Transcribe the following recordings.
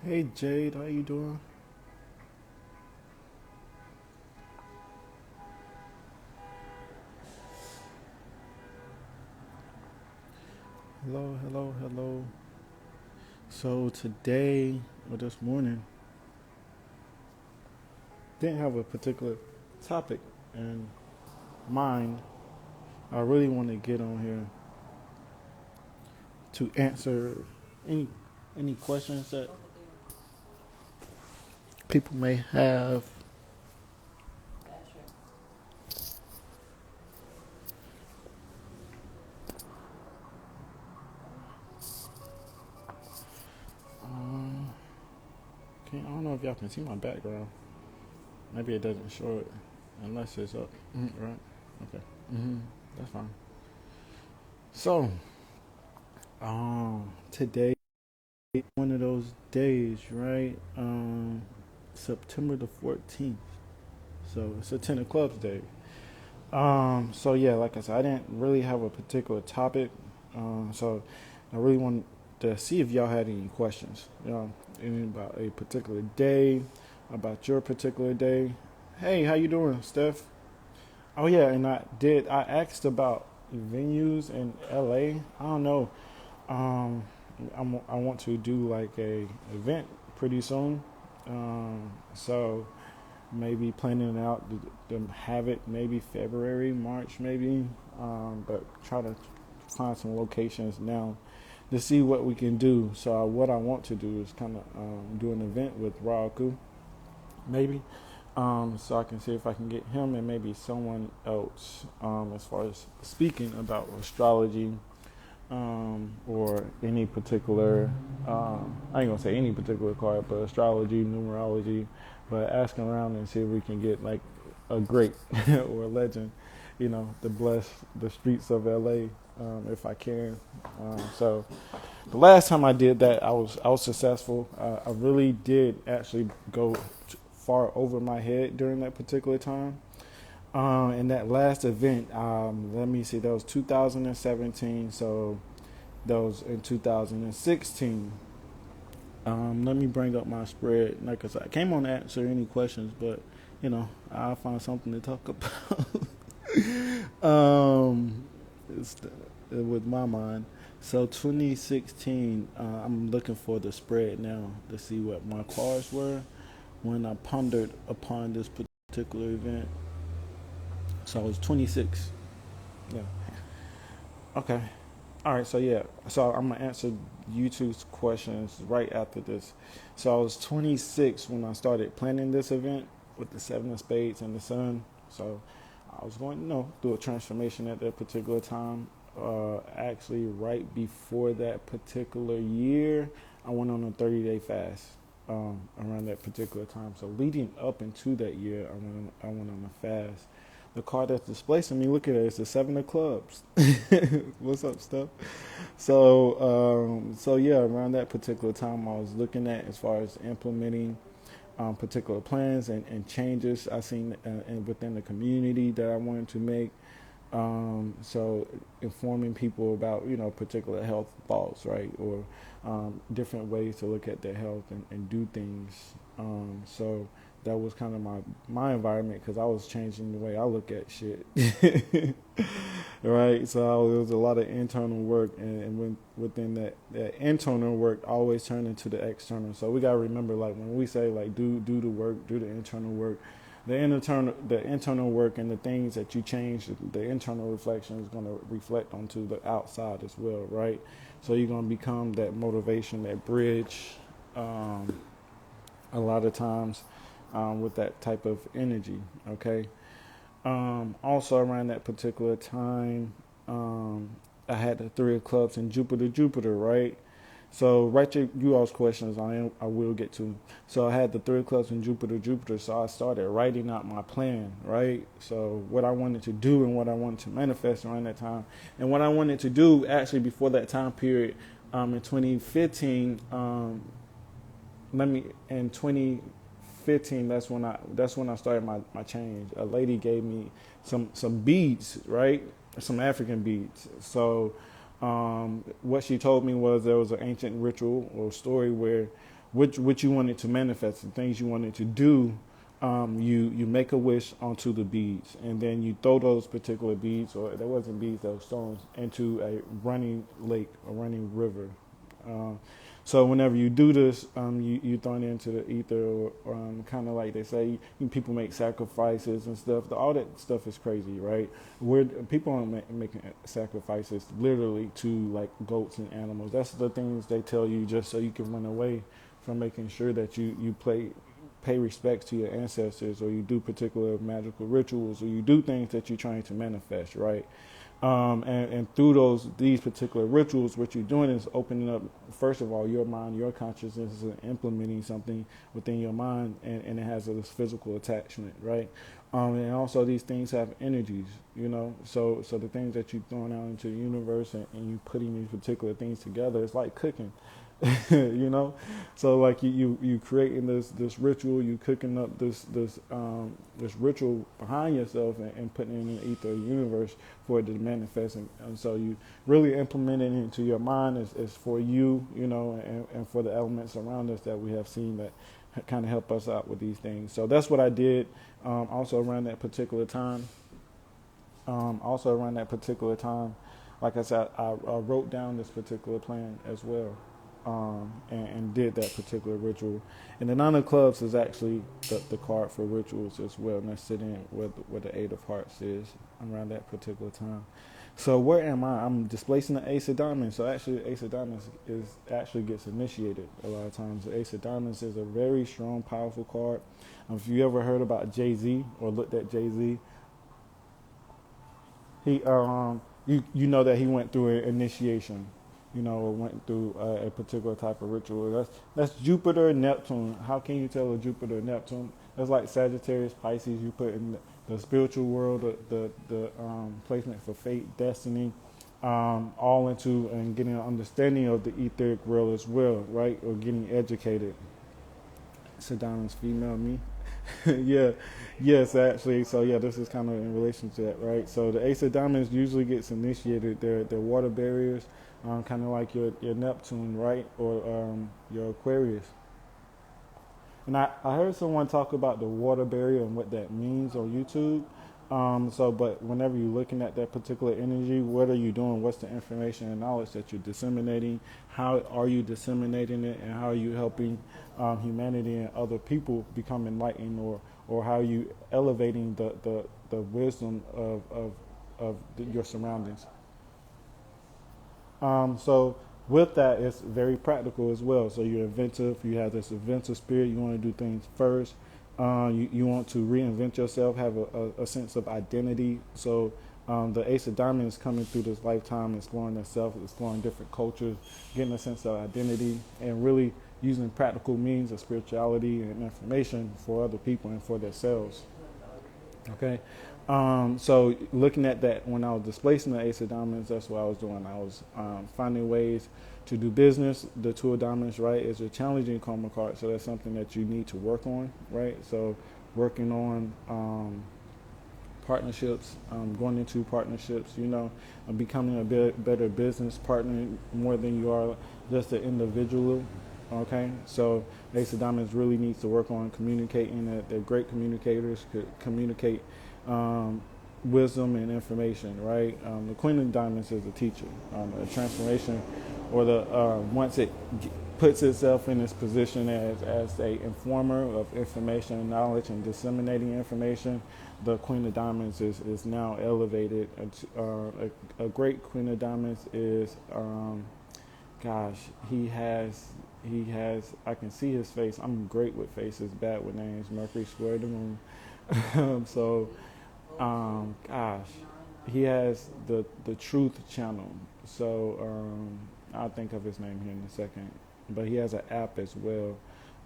Hey Jade, how you doing? Hello, hello, hello. So today or this morning, didn't have a particular topic in mind. I really want to get on here to answer any any questions that people may have. Um, I don't know if y'all can see my background. Maybe it doesn't show it unless it's up. Right? Okay. That's fine. So, today one of those days, right? September the 14th. So it's a 10 of clubs day. So yeah, like I said, I didn't really have a particular topic. So I really wanted to see if y'all had any questions, any about a particular day, about your particular day. Hey, how you doing, Steph? Oh yeah, and I asked about venues in LA. I don't know. Um, I want to do like a event pretty soon. So maybe planning out to have it maybe February, March, maybe. But try to find some locations now to see what we can do. So what I want to do is kind of do an event with Raku, maybe. So I can see if I can get him and maybe someone else as far as speaking about astrology or any particular, I ain't gonna say any particular card, but astrology, numerology, but asking around and see if we can get like a great or a legend, to bless the streets of LA if I can. So the last time I did that, I was successful. I really did actually go far over my head during that particular time. In that last event, let me see, that was 2017. So that was in 2016. Let me bring up my spread. Like I said, I came on to answer any questions, but I'll find something to talk about. It's with my mind. So 2016, I'm looking for the spread now to see what my cards were when I pondered upon this particular event. So I was 26. Yeah. Okay. All right. So yeah. So I'm gonna answer YouTube's questions right after this. So I was 26 when I started planning this event with the Seven of Spades and the Sun. So I was going, do a transformation at that particular time. Actually, right before that particular year, I went on a 30-day fast around that particular time. So leading up into that year, I went on a fast. The card that's displacing me, look at it, it's the Seven of Clubs. What's up, stuff? So yeah, around that particular time, I was looking at as far as implementing particular plans and changes I seen and within the community that I wanted to make. So informing people about particular health thoughts, right, or different ways to look at their health and do things. So that was kind of my environment because I was changing the way I look at shit, right? So there was a lot of internal work, and within that internal work, always turned into the external. So we gotta remember, like when we say like do the work, do the internal work. The internal work and the things that you change, the internal reflection is going to reflect onto the outside as well, right? So you're going to become that motivation, that bridge, a lot of times with that type of energy, okay? Also around that particular time, I had the Three of Clubs and Jupiter, right? So right to you all's questions, I will get to. So I had the Three of Clubs and Jupiter. So I started writing out my plan, right? So what I wanted to do and what I wanted to manifest around that time, and what I wanted to do actually before that time period, in 2015, in 2015, that's when I started my change. A lady gave me some beads, right? Some African beads. So What she told me was there was an ancient ritual or story where which you wanted to manifest, the things you wanted to do. You make a wish onto the beads, and then you throw those particular beads, or there wasn't beads, those stones, into a running lake, a running river. Um, so whenever you do this, you throw it into the ether, or kind of like they say, people make sacrifices and stuff. All that stuff is crazy, right? Where people aren't making sacrifices literally to like goats and animals. That's the things they tell you just so you can run away from making sure that you pay respects to your ancestors, or you do particular magical rituals, or you do things that you're trying to manifest, right? And through these particular rituals, what you're doing is opening up, first of all, your mind, your consciousness, and implementing something within your mind, and it has this physical attachment, right? And also these things have energies, so the things that you're throwing out into the universe, and you putting these particular things together, it's like cooking. So like you creating this ritual, you cooking up this ritual behind yourself, and putting it in the ether of the universe for it to manifest, and so you really implementing it into your mind is for you, and for the elements around us that we have seen that kind of help us out with these things. So that's what I did. Also around that particular time, like I said, I wrote down this particular plan as well. And did that particular ritual. And the Nine of Clubs is actually the card for rituals as well, and that's sitting where the Eight of Hearts is around that particular time. So where am I? I'm displacing the Ace of Diamonds. So actually, the Ace of Diamonds actually gets initiated a lot of times. The Ace of Diamonds is a very strong, powerful card. If you ever heard about Jay-Z or looked at Jay-Z, he you know that he went through an initiation, or went through a particular type of ritual. That's Jupiter, Neptune. How can you tell a Jupiter, Neptune? That's like Sagittarius, Pisces. You put in the spiritual world, the placement for fate, destiny, all into and getting an understanding of the etheric world as well, right? Or getting educated. Sedana's female me. Yeah, yes, actually. So yeah, this is kind of in relation to that, right? So the Ace of Diamonds usually gets initiated. They're water barriers, kind of like your Neptune, right, or your Aquarius. And I heard someone talk about the water barrier and what that means on YouTube. But whenever you're looking at that particular energy, what are you doing? What's the information and knowledge that you're disseminating? How are you disseminating it, and how are you helping humanity and other people become enlightened, or how are you elevating the wisdom of your surroundings? So with that, it's very practical as well. So you're inventive. You have this inventive spirit. You want to do things first. You want to reinvent yourself, have a sense of identity. So the Ace of Diamonds is coming through this lifetime, exploring itself, exploring different cultures, getting a sense of identity, and really using practical means of spirituality and information for other people and for themselves. Okay. So looking at that, when I was displacing the Ace of Diamonds, that's what I was doing. I was finding ways to do business. The Two of Diamonds, right, is a challenging karma card, so that's something that you need to work on, right? So working on partnerships, going into partnerships, becoming a better business partner more than you are just an individual. Okay, so Ace of Diamonds really needs to work on communicating. They're great communicators, could communicate wisdom and information, right? The Queen of Diamonds is a teacher. A transformation, or once it puts itself in this position as a informer of information and knowledge and disseminating information, the Queen of Diamonds is now elevated. A great Queen of Diamonds is, he has, I can see his face. I'm great with faces, bad with names. Mercury squared the moon. He has the truth channel. So I'll think of his name here in a second. But he has an app as well.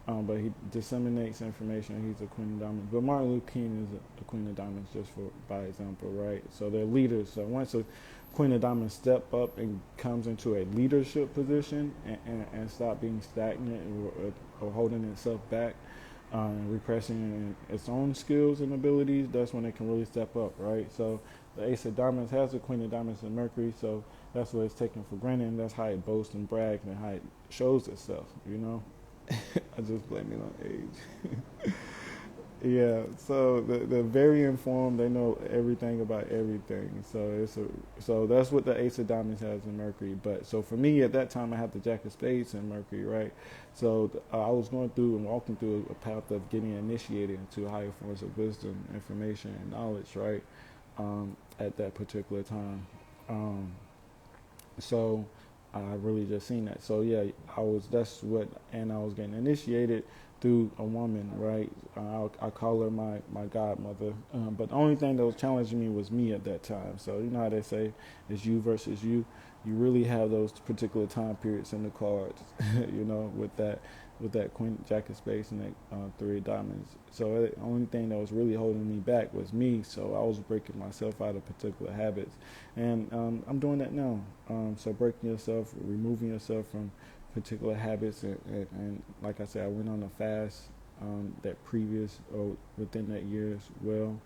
But he disseminates information. He's a Queen of Diamonds. But Martin Luther King is a Queen of Diamonds, just by example, right? So they're leaders. So once a Queen of Diamonds step up and comes into a leadership position, and stop being stagnant or holding itself back, repressing its own skills and abilities, that's when it can really step up, right? So the Ace of Diamonds has the Queen of Diamonds and Mercury, so that's what it's taken for granted, and that's how it boasts and brags and how it shows itself. I just blame it on age. Yeah, so they're very informed. They know everything about everything. So that's what the Ace of Diamonds has in Mercury. But so for me at that time, I had the Jack of Spades in Mercury, right? So I was going through and walking through a path of getting initiated into higher forms of wisdom, information, and knowledge, right? At that particular time. Um, so I really just seen that. So yeah, and I was getting initiated through a woman, right? I call her my godmother. But the only thing that was challenging me was me at that time. So you know how they say it's you versus you. You really have those particular time periods in the cards, with that Queen Jack of Spades and that Three of Diamonds. So the only thing that was really holding me back was me. So I was breaking myself out of particular habits, and I'm doing that now. So breaking yourself, removing yourself from particular habits, and like I said, I went on a fast that previous or within that year as well.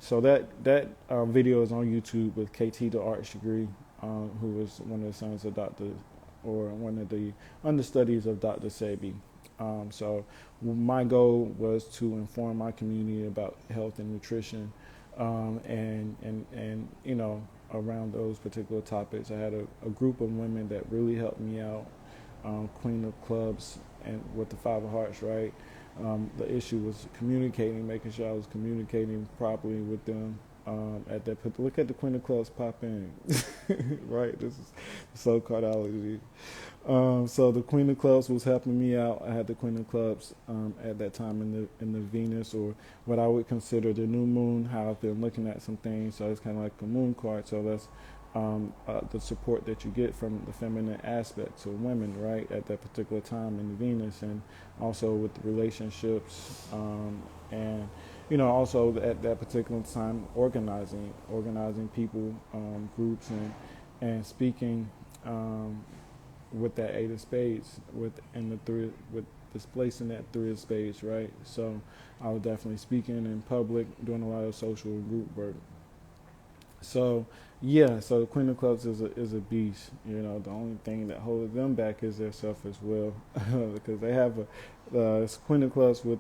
So that video is on YouTube with KT the Arts Degree, who was one of the sons of Dr. or one of the understudies of Dr. Sebi. So my goal was to inform my community about health and nutrition, and around those particular topics. I had a group of women that really helped me out. Queen of Clubs and with the Five of Hearts, right? The issue was communicating, making sure I was communicating properly with them. At that, look at the Queen of Clubs pop in, right? This is so Cardology. So the Queen of Clubs was helping me out. I had the Queen of Clubs at that time in the Venus, or what I would consider the new moon. How I've been looking at some things, so it's kind of like a moon card. So that's the support that you get from the feminine aspects of women, right, at that particular time in the Venus, and also with the relationships, and also at that particular time organizing people, groups, and speaking with that Eight of Spades, with displacing that Three of Spades, right? So I was definitely speaking in public, doing a lot of social and group work. So yeah, so the Queen of Clubs is a beast. The only thing that holds them back is their self as well, because they have it's Queen of Clubs with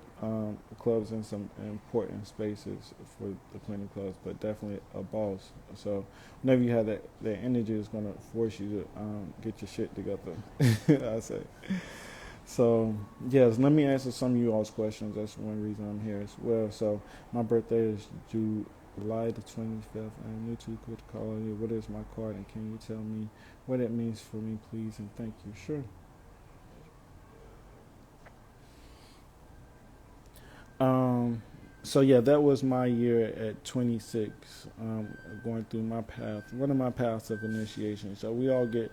clubs in some important spaces for the Queen of Clubs, but definitely a boss. So whenever you have that energy, is going to force you to get your shit together. I say. So yes, let me answer some of you all's questions. That's one reason I'm here as well. So my birthday is July the 25th. I'm new to Cardiology. What is my card, and can you tell me what it means for me, please? And thank you. Sure. So yeah, that was my year at 26, going through my path, one of my paths of initiation. So we all get,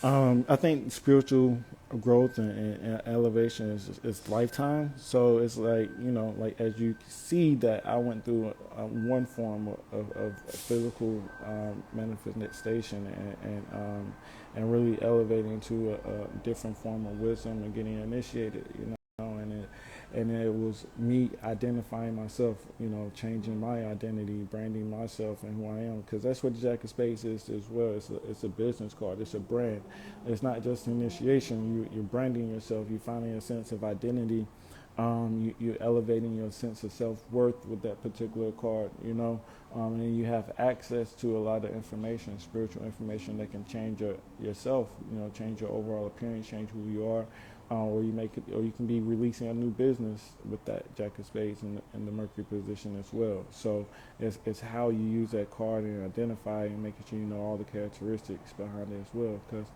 I think spiritual growth and elevation is lifetime. So it's like, like as you see that I went through one form of physical manifestation, and really elevating to a different form of wisdom and getting initiated, and it was me identifying myself, changing my identity, branding myself and who I am, because that's what the Jack of Spades is as well. It's a business card. It's a brand. It's not just initiation. You're branding yourself. You're finding a sense of identity. You're elevating your sense of self-worth with that particular card, and then you have access to a lot of information, spiritual information that can change yourself, change your overall appearance, change who you are, or you can be releasing a new business with that Jack of Spades in the Mercury position as well. So it's how you use that card and identify and making sure you know all the characteristics behind it as well. Because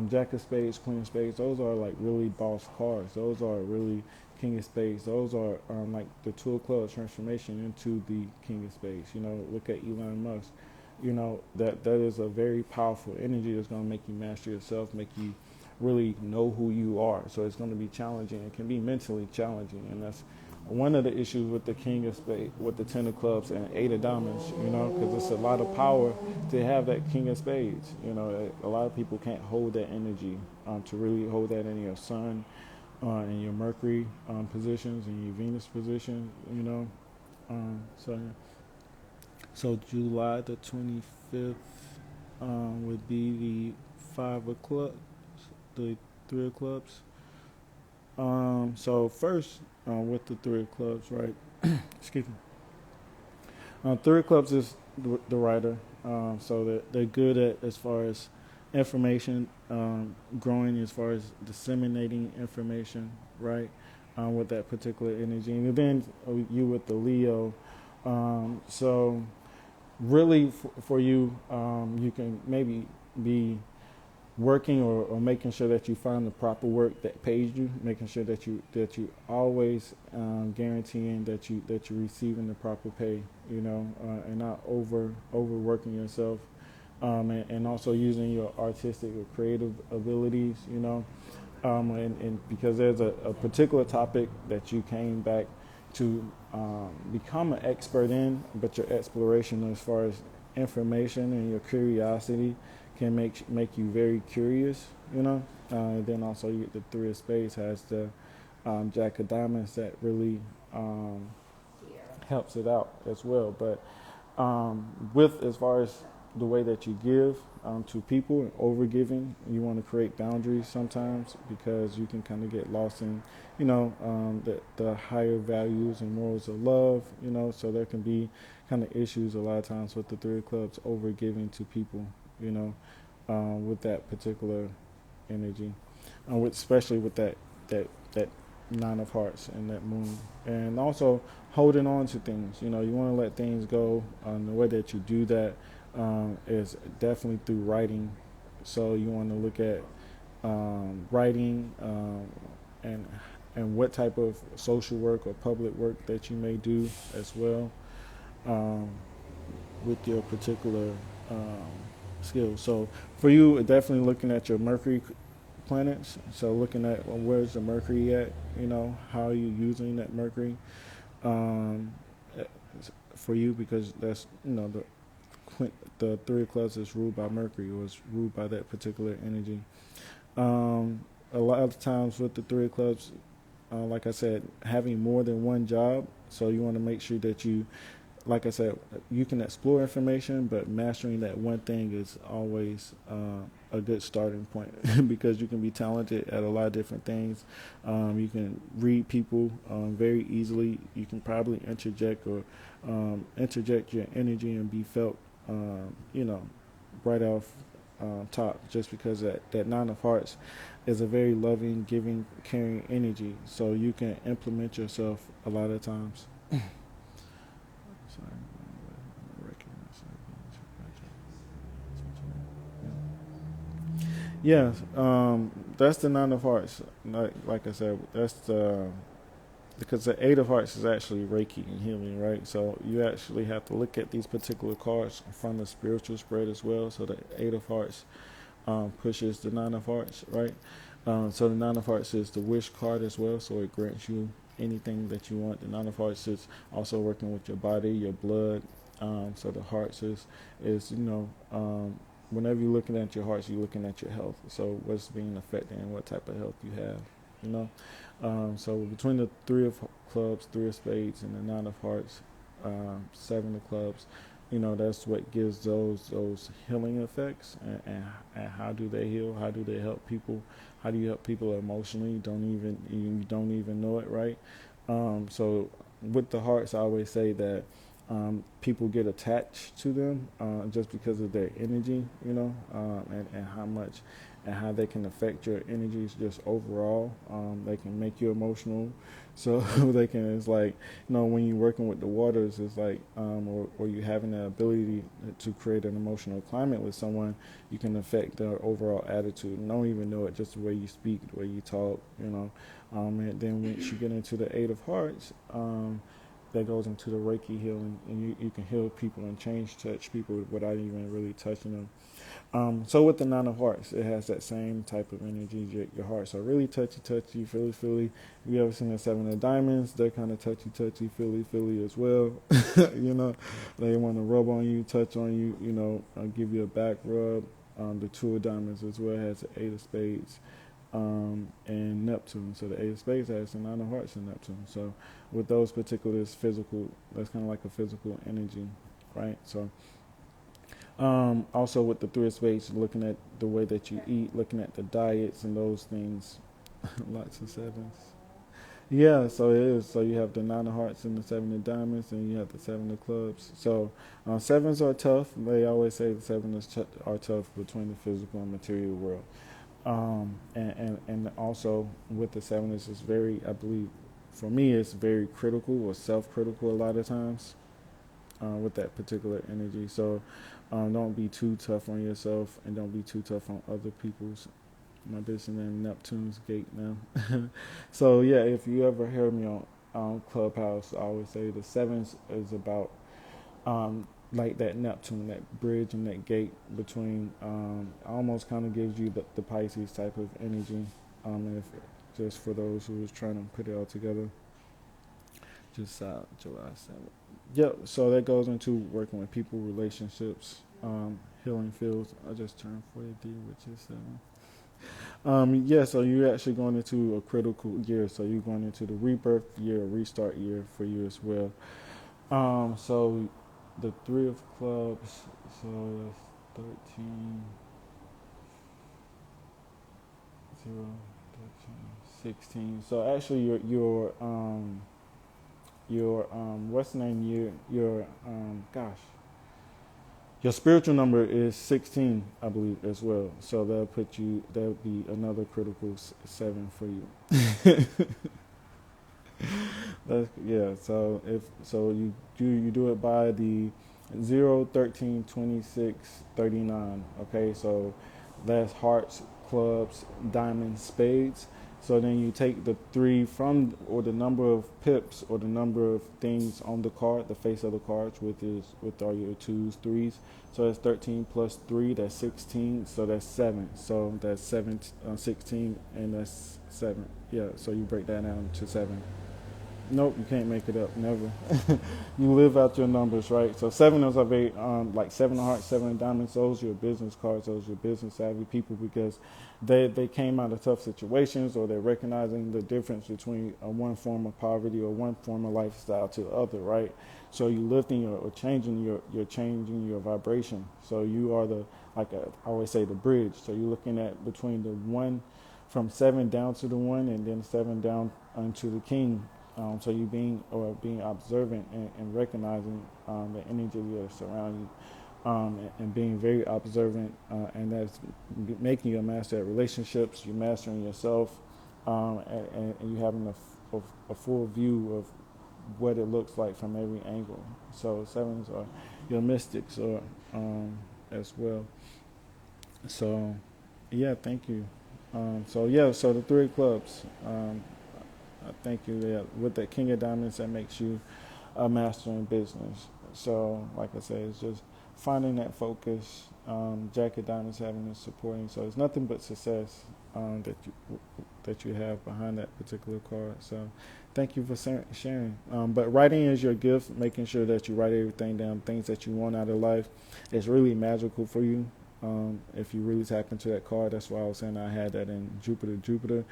Jack of Spades, Queen of Spades, those are like really boss cards. Those are really King of Spades. Those are like the Two of Clubs transformation into the King of Spades. Look at Elon Musk. That is a very powerful energy that's going to make you master yourself, make you really know who you are. So it's going to be challenging. It can be mentally challenging, and that's one of the issues with the King of Spades, with the Ten of Clubs and Eight of Diamonds. Because it's a lot of power to have that King of Spades. A lot of people can't hold that energy, to really hold that in your Sun, in your Mercury positions, in your Venus position. So July the 25th. would be the five of clubs, the three of clubs. So first, with the three of clubs, right? Excuse me. Three of clubs is the writer, so they're good at as far as information, growing as far as disseminating information, right? With that particular energy, and then you with the Leo, so really for you, you can maybe be working or making sure that you find the proper work that pays you, making sure that you always guaranteeing that you're receiving the proper pay, and not overworking yourself, and also using your artistic or creative abilities, and because there's a particular topic that you came back to become an expert in, but your exploration as far as information and your curiosity can make you very curious, and then also the three of spades has the jack of diamonds that really helps it out as well. But with as far as the way that you give to people and over giving, you want to create boundaries sometimes because you can kind of get lost in, the higher values and morals of love, so there can be kind of issues a lot of times with the three of clubs over giving to people, with that particular energy, especially with that nine of hearts and that moon, and also holding on to things. You want to let things go. The way that you do that is definitely through writing. So you want to look at writing and what type of social work or public work that you may do as well, with your particular skills. So for you, definitely looking at your Mercury planets. So looking at where's the Mercury at, how are you using that Mercury for you, because that's, the three of clubs is ruled by Mercury, or is ruled by that particular energy. A lot of times with the three of clubs, like I said, having more than one job. So you want to make sure that you, like I said, you can explore information, but mastering that one thing is always a good starting point because you can be talented at a lot of different things. You can read people very easily. You can probably interject your energy and be felt, right off top, just because that nine of hearts is a very loving, giving, caring energy. So you can implement yourself a lot of times. Yeah, that's the nine of hearts. Like I said, that's because the eight of hearts is actually Reiki and healing, right? So you actually have to look at these particular cards from the spiritual spread as well. So the eight of hearts pushes the nine of hearts, right? So the nine of hearts is the wish card as well. So it grants you anything that you want. The nine of hearts is also working with your body, your blood. So the hearts is whenever you're looking at your hearts, you're looking at your health. So what's being affected and what type of health you have, So between the three of clubs, three of spades, and the nine of hearts, seven of clubs, that's what gives those healing effects. And how do they heal? How do they help people? How do you help people emotionally? You don't even know it, right? So with the hearts, I always say that people get attached to them just because of their energy, and how much and how they can affect your energies just overall. They can make you emotional. So it's like, when you're working with the waters, it's like, or you having the ability to create an emotional climate with someone, you can affect their overall attitude. And don't even know it, just the way you speak, the way you talk, and then once you get into the eight of hearts, that goes into the Reiki healing, and you can heal people and touch people without even really touching them. So with the nine of hearts, it has that same type of energy. Your hearts are really touchy, feely. If you ever seen the seven of diamonds, they're kind of touchy, feely as well. They want to rub on you, touch on you, give you a back rub. The two of diamonds as well has the eight of spades. And Neptune. So the eight of spades has the nine of hearts and Neptune. So with those particulars, physical, that's kind of like a physical energy, right? So Also with the three of spades, looking at the way that you eat, looking at the diets and those things. Lots of sevens. Yeah, so it is. So you have the nine of hearts and the seven of diamonds, and you have the seven of clubs. So sevens are tough. They always say the sevens are tough between the physical and material world. And also with the sevens, it's very, I believe, for me, it's very critical or self-critical a lot of times with that particular energy. So don't be too tough on yourself, and don't be too tough on other people's. My business name Neptune's Gate now. So yeah, if you ever hear me on Clubhouse, I always say the sevens is about like that Neptune, that bridge and that gate between. Almost kind of gives you the Pisces type of energy. If just for those who was trying to put it all together, just July 7th. Yep. So that goes into working with people, relationships, healing fields. I just turned 40D, which is 7. Yeah, so you're actually going into a critical year. So you're going into the rebirth year, restart year for you as well. So the three of clubs, so that's 13, 0, 13, 16. So actually your what's the name, gosh, your spiritual number is 16, I believe, as well. So that'll be another critical 7 for you. Yeah. So you do it by the 0, 13, 26, 39. Okay. So that's hearts, clubs, diamonds, spades. So then you take the 3 from, or the number of pips, or the number of things on the card, the face of the cards, with all your 2s, 3s. So that's 13 plus 3, that's 16. So that's 7. So that's 16, and that's 7. Yeah. So you break that down to 7. Nope, you can't make it up. Never. You live out your numbers, right? So 7 is a very like 7 of hearts, 7 of diamonds. Those are your business cards. Those are your business savvy people, because they came out of tough situations, or they're recognizing the difference between one form of poverty or one form of lifestyle to the other, right? So you lifting or changing you're changing your vibration. So you are I always say, the bridge. So you're looking at between the 1, from 7 down to the 1, and then 7 down to the king. So you being observant and recognizing the energy that surrounds you, and being very observant, and that's making you a master at relationships. You're mastering yourself, and you having a full view of what it looks like from every angle. So 7s are your mystics, or as well. So yeah, thank you. So the 3 clubs. Thank you. Yeah, with that King of Diamonds, that makes you a master in business. So, like I said, it's just finding that focus. Jack of Diamonds having the supporting. So it's nothing but success that you have behind that particular card. So, thank you for sharing. But writing is your gift. Making sure that you write everything down, things that you want out of life. It's really magical for you. If you really tap into that card, that's why I was saying I had that in Jupiter.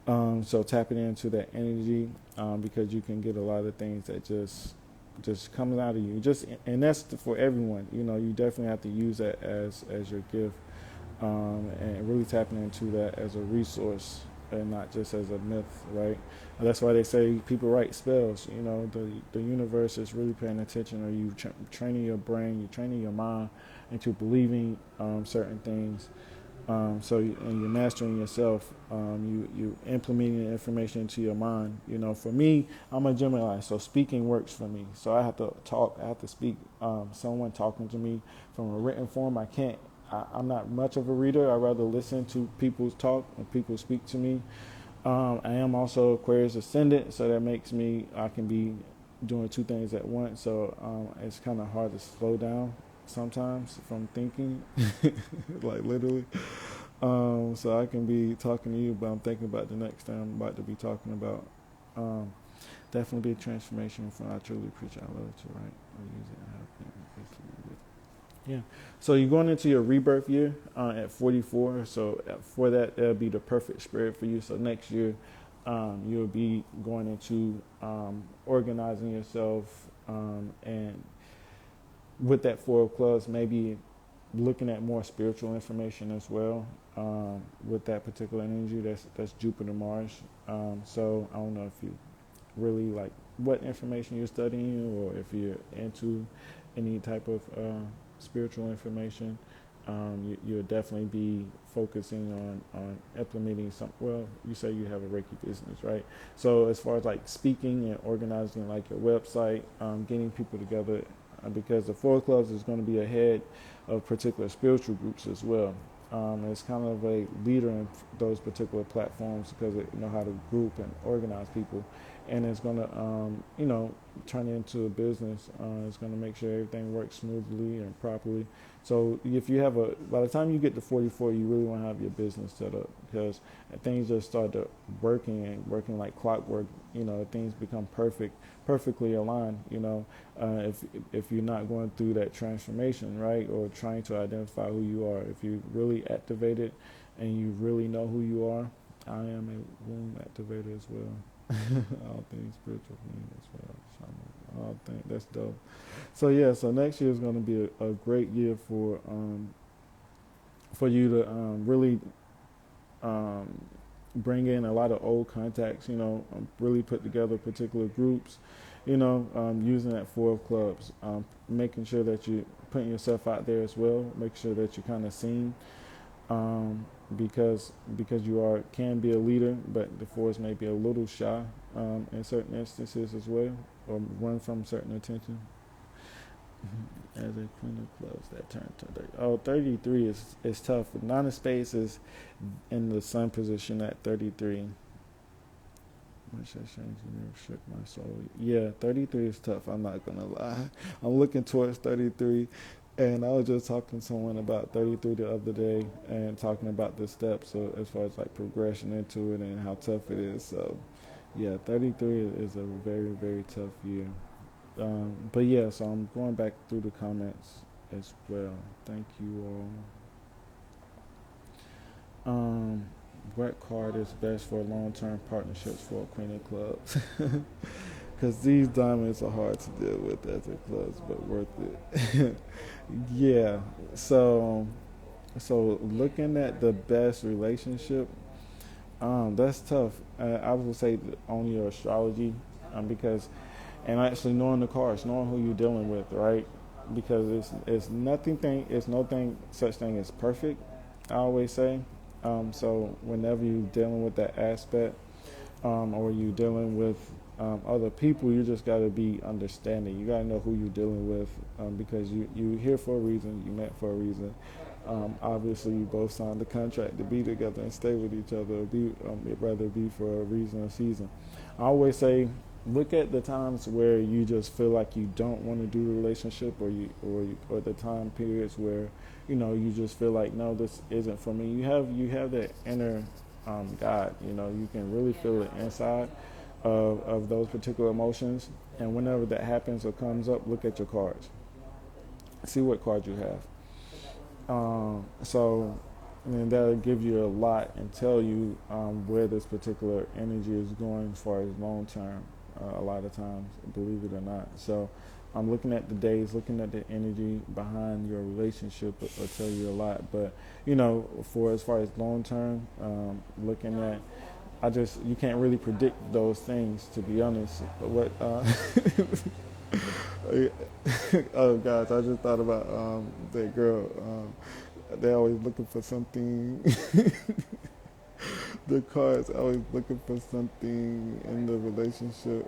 So tapping into that energy, because you can get a lot of things that just comes out of you. And that's for everyone. You definitely have to use that as your gift, and really tapping into that as a resource, and not just as a myth, right? And that's why they say people write spells. The universe is really paying attention. Or you training your brain, you're training your mind into believing certain things. And you're mastering yourself. You implementing the information into your mind. For me, I'm a Gemini, so speaking works for me. So I have to talk. I have to speak. Someone talking to me from a written form, I can't. I'm not much of a reader. I rather listen to people talk and people speak to me. I am also Aquarius ascendant, so that makes me. I can be doing 2 things at once. So it's kind of hard to slow down sometimes from thinking, like literally. So I can be talking to you, but I'm thinking about the next thing I'm about to be talking about. Definitely be a transformation from I truly preach I love to write or use it. Yeah. So you're going into your rebirth year at 44. So for that, that'll be the perfect spirit for you. So next year, you'll be going into organizing yourself, and with that 4 of clubs, maybe looking at more spiritual information as well, with that particular energy. That's Jupiter Mars. So I don't know if you really like what information you're studying, or if you're into any type of spiritual information. You'll definitely be focusing on implementing some. Well, you say you have a Reiki business, right? So as far as like speaking and organizing like your website, getting people together, because the Four of Clubs is going to be ahead of particular spiritual groups as well. It's kind of a leader in those particular platforms because it know how to group and organize people, and it's going to, turn it into a business. It's going to make sure everything works smoothly and properly. So if you have by the time you get to 44, you really want to have your business set up, because things just start to working like clockwork. Things become perfectly aligned. If you're not going through that transformation, right, or trying to identify who you are, if you really activated and you really know who you are. I am a womb activator as well. All things spiritual being as well. All things, that's dope. So yeah, so next year is going to be a great year for you to really bring in a lot of old contacts. Really put together particular groups. Using that Four of Clubs, making sure that you putting yourself out there as well. Make sure that you're kind of seen. Because you can be a leader, but the fours may be a little shy in certain instances as well, or run from certain attention. As a Queen of Clubs, that turn to 30. Oh, 33 is tough. Nine of Spades is in the Sun position at 33. Much has changed and shook my soul. Yeah, 33 is tough. I'm not gonna lie. I'm looking towards 33. And I was just talking to someone about 33 the other day, and talking about the steps, so as far as like progression into it and how tough it is. So yeah, 33 is a very, very tough year. But yeah, so I'm going back through the comments as well. Thank you all. What card is best for long-term partnerships for a Queen of Clubs? Because these diamonds are hard to deal with as a clubs, but worth it. Yeah. So looking at the best relationship, that's tough. I would say on your astrology, because, and actually knowing the cards, knowing who you're dealing with, right? Because it's nothing such thing as perfect. I always say. So whenever you're dealing with that aspect, or you're dealing with other people, you just got to be understanding. You got to know who you're dealing with, because you're here for a reason. You met for a reason. Obviously, you both signed the contract to be together and stay with each other, rather be for a reason or season. I always say, look at the times where you just feel like you don't want to do the relationship, or the time periods where you just feel like, no, this isn't for me. You have that inner God. You can really feel it inside of those particular emotions. And whenever that happens or comes up, look at your cards. See what cards you have. And that'll give you a lot and tell you where this particular energy is going as far as long term. A lot of times, believe it or not. So I'm looking at the days, looking at the energy behind your relationship will tell you a lot. But for as far as long term, looking at, you can't really predict those things, to be honest. What? Oh gosh, I just thought about that girl. They're always looking for something. The cards always looking for something in the relationship.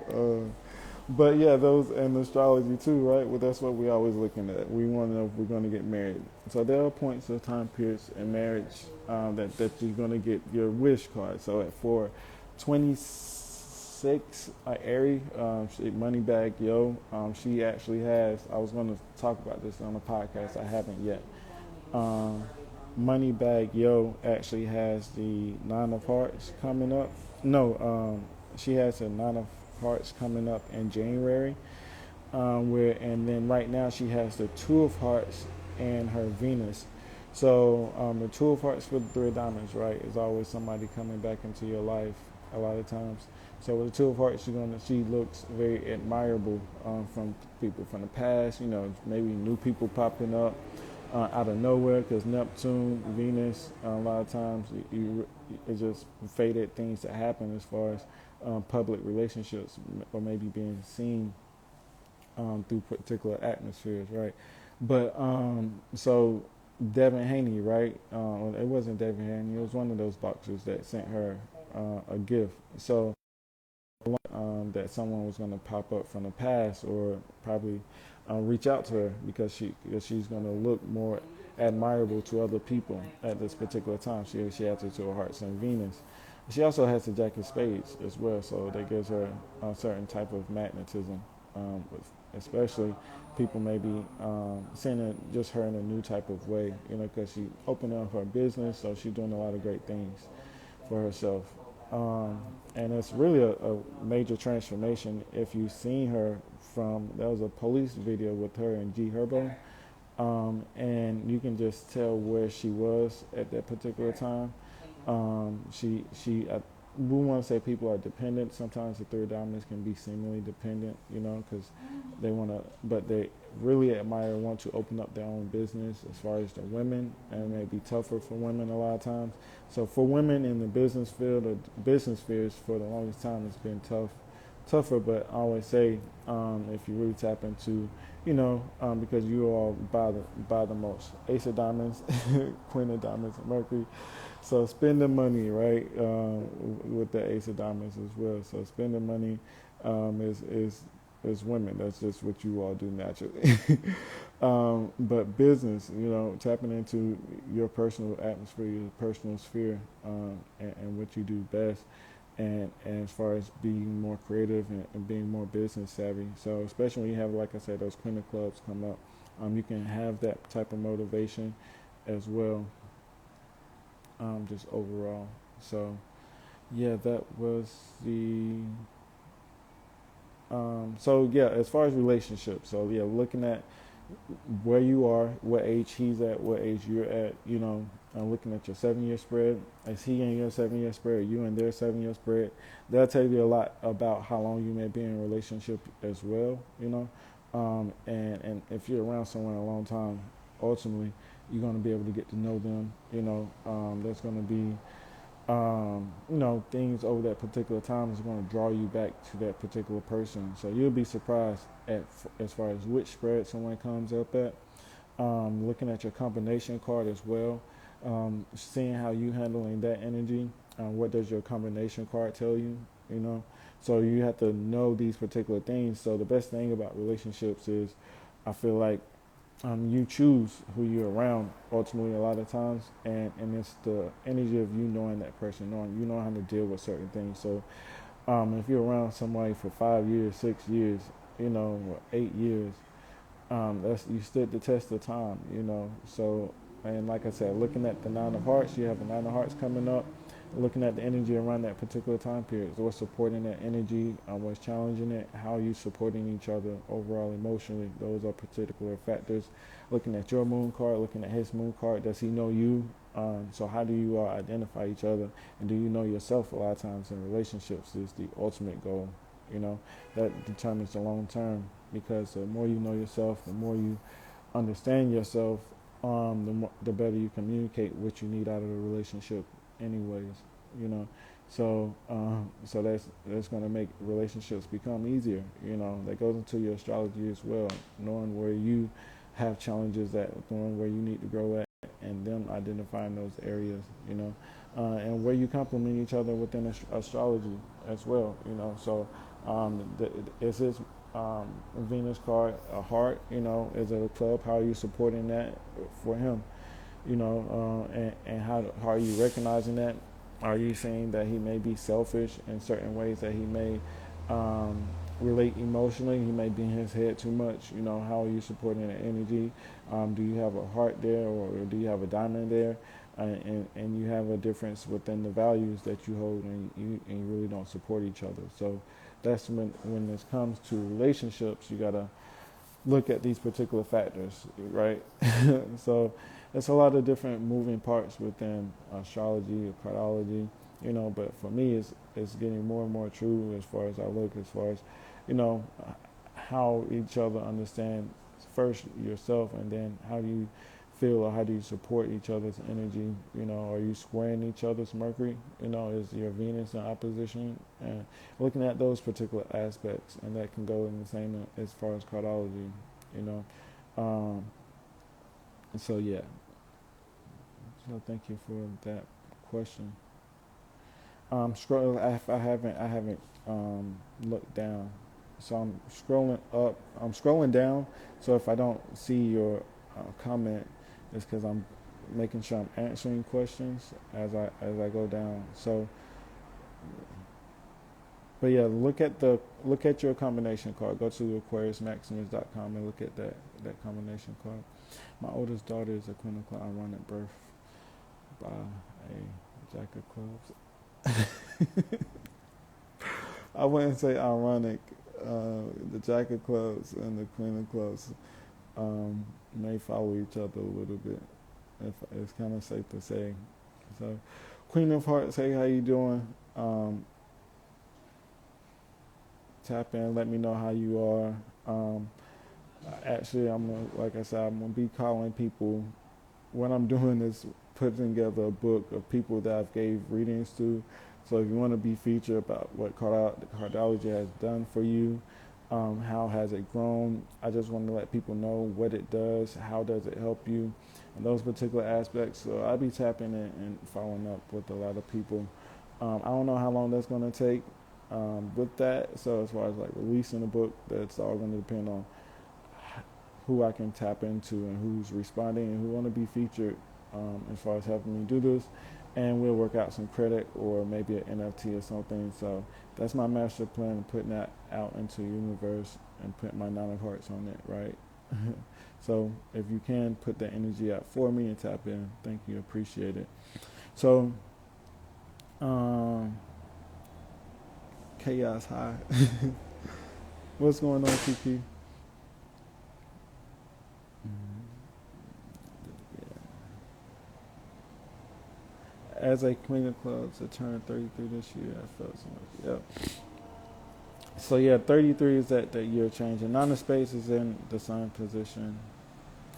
But yeah, those and astrology too, right? Well, that's what we're always looking at. We want to know if we're going to get married. So there are points of time periods in marriage that you're going to get your wish card. So at 426, Aries, Moneybag Yo, she actually has. I was going to talk about this on the podcast. I haven't yet. Moneybag Yo actually has the Nine of Hearts coming up. No, she has a Nine of Hearts coming up in January, and then right now she has the Two of Hearts and her Venus. So the Two of Hearts for the Three of Diamonds, right, is always somebody coming back into your life a lot of times. So with the Two of Hearts, she looks very admirable from people from the past. Maybe new people popping up. out of nowhere, because Neptune, Venus, a lot of times it just faded things that happen as far as public relationships, or maybe being seen through particular atmospheres, right? But so Devin Haney, right? It wasn't Devin Haney. It was one of those boxers that sent her a gift. So that someone was going to pop up from the past, or probably reach out to her because she's going to look more admirable to other people at this particular time. She has her to her heart son Venus. She also has the Jack of Spades as well, so that gives her a certain type of magnetism, especially people maybe seeing just her in a new type of way, because she opened up her business, so she's doing a lot of great things for herself. And it's really a major transformation. If you've seen her there was a police video with her and G Herbo, and you can just tell where she was at that particular time. We want to say people are dependent. Sometimes the third dominants can be seemingly dependent, because they want to, but they really admire and want to open up their own business. As far as the women, and it may be tougher for women a lot of times. So for women in the business field or business spheres, for the longest time, it's been tougher. But I always say, if you really tap into, because you all buy the most Ace of Diamonds, Queen of Diamonds, and Mercury. So spend the money, right, with the Ace of Diamonds as well. So spending money is women. That's just what you all do naturally. But business, tapping into your personal atmosphere, your personal sphere, and what you do best. And as far as being more creative and being more business savvy. So especially when you have, like I said, those Queen of Clubs come up, you can have that type of motivation as well. Just overall. So yeah, that was the so yeah, as far as relationships, so yeah, looking at where you are, what age he's at, what age you're at, looking at your 7-year spread. Is he in your 7-year spread, or you in their 7-year spread? That'll tell you a lot about how long you may be in a relationship as well, and if you're around someone a long time, ultimately you're going to be able to get to know them. There's going to be things over that particular time is going to draw you back to that particular person. So you'll be surprised as far as which spread someone comes up at. Looking at your combination card as well, seeing how you handling that energy. What does your combination card tell you? So you have to know these particular things. So the best thing about relationships is, I feel like, you choose who you're around ultimately a lot of times, and it's the energy of you knowing that person, knowing how to deal with certain things. So if you're around somebody for 5 years, 6 years, or 8 years, you stood the test of time, So, and like I said, looking at the 9 of Hearts, you have the 9 of Hearts coming up. Looking at the energy around that particular time period, so what's supporting that energy, what's challenging it, how are you supporting each other overall emotionally. Those are particular factors. Looking at your moon card, looking at his moon card, does he know you? So how do you identify each other, and do you know yourself? A lot of times in relationships is the ultimate goal. That determines the long term, because the more you know yourself, the more you understand yourself, the better you communicate what you need out of the relationship anyways, so that's going to make relationships become easier. That goes into your astrology as well, knowing where you have challenges at, knowing where you need to grow at, and them identifying those areas, and where you complement each other within astrology as well. So is his Venus card a heart? Is it a club? How are you supporting that for him? And how are you recognizing that? Are you saying that he may be selfish in certain ways, that he may relate emotionally, he may be in his head too much? How are you supporting the energy? Do you have a heart there, or do you have a diamond there? And you have a difference within the values that you hold, and you really don't support each other. So that's when this comes to relationships, you gotta look at these particular factors, right? So it's a lot of different moving parts within astrology or cardology, but for me it's getting more and more true as far as I look, as far as, how each other understand first yourself, and then how do you feel, or how do you support each other's energy? Are you squaring each other's Mercury? Is your Venus in opposition? And looking at those particular aspects, and that can go in the same as far as cardology. You know, um, so yeah. So thank you for that question. Scroll. I haven't looked down. So I'm scrolling up. I'm scrolling down. So if I don't see your comment, it's because I'm making sure I'm answering questions as I go down. So, but yeah, look at your combination card. Go to AquariusMaximus.com and look at that combination card. My oldest daughter is a Queen of Clubs. I run at birth by a Jack of Clubs. I wouldn't say ironic. The Jack of Clubs and the Queen of Clubs may follow each other a little bit. It's kind of safe to say. So, Queen of Hearts, hey, how you doing? Tap in, let me know how you are. Actually, like I said, I'm gonna be calling people. What I'm doing is putting together a book of people that I've gave readings to. So if you want to be featured about what Cardology has done for you, how has it grown, I just want to let people know what it does, how does it help you, and those particular aspects. So I'll be tapping in and following up with a lot of people. I don't know how long that's going to take with that. So as far as like releasing the book, that's all going to depend on who I can tap into and who's responding and who want to be featured as far as helping me do this. And we'll work out some credit or maybe an NFT or something. So that's my master plan, putting that out into the universe and put my 9 of hearts on it, right? So if you can put that energy out for me and tap in, thank you, appreciate it. So chaos high. What's going on, Kiki? As a Queen of Clubs, I turned 33 this year. I felt so much. Yep. So yeah, 33 is that year changing. 9 of Spades is in the Sun position.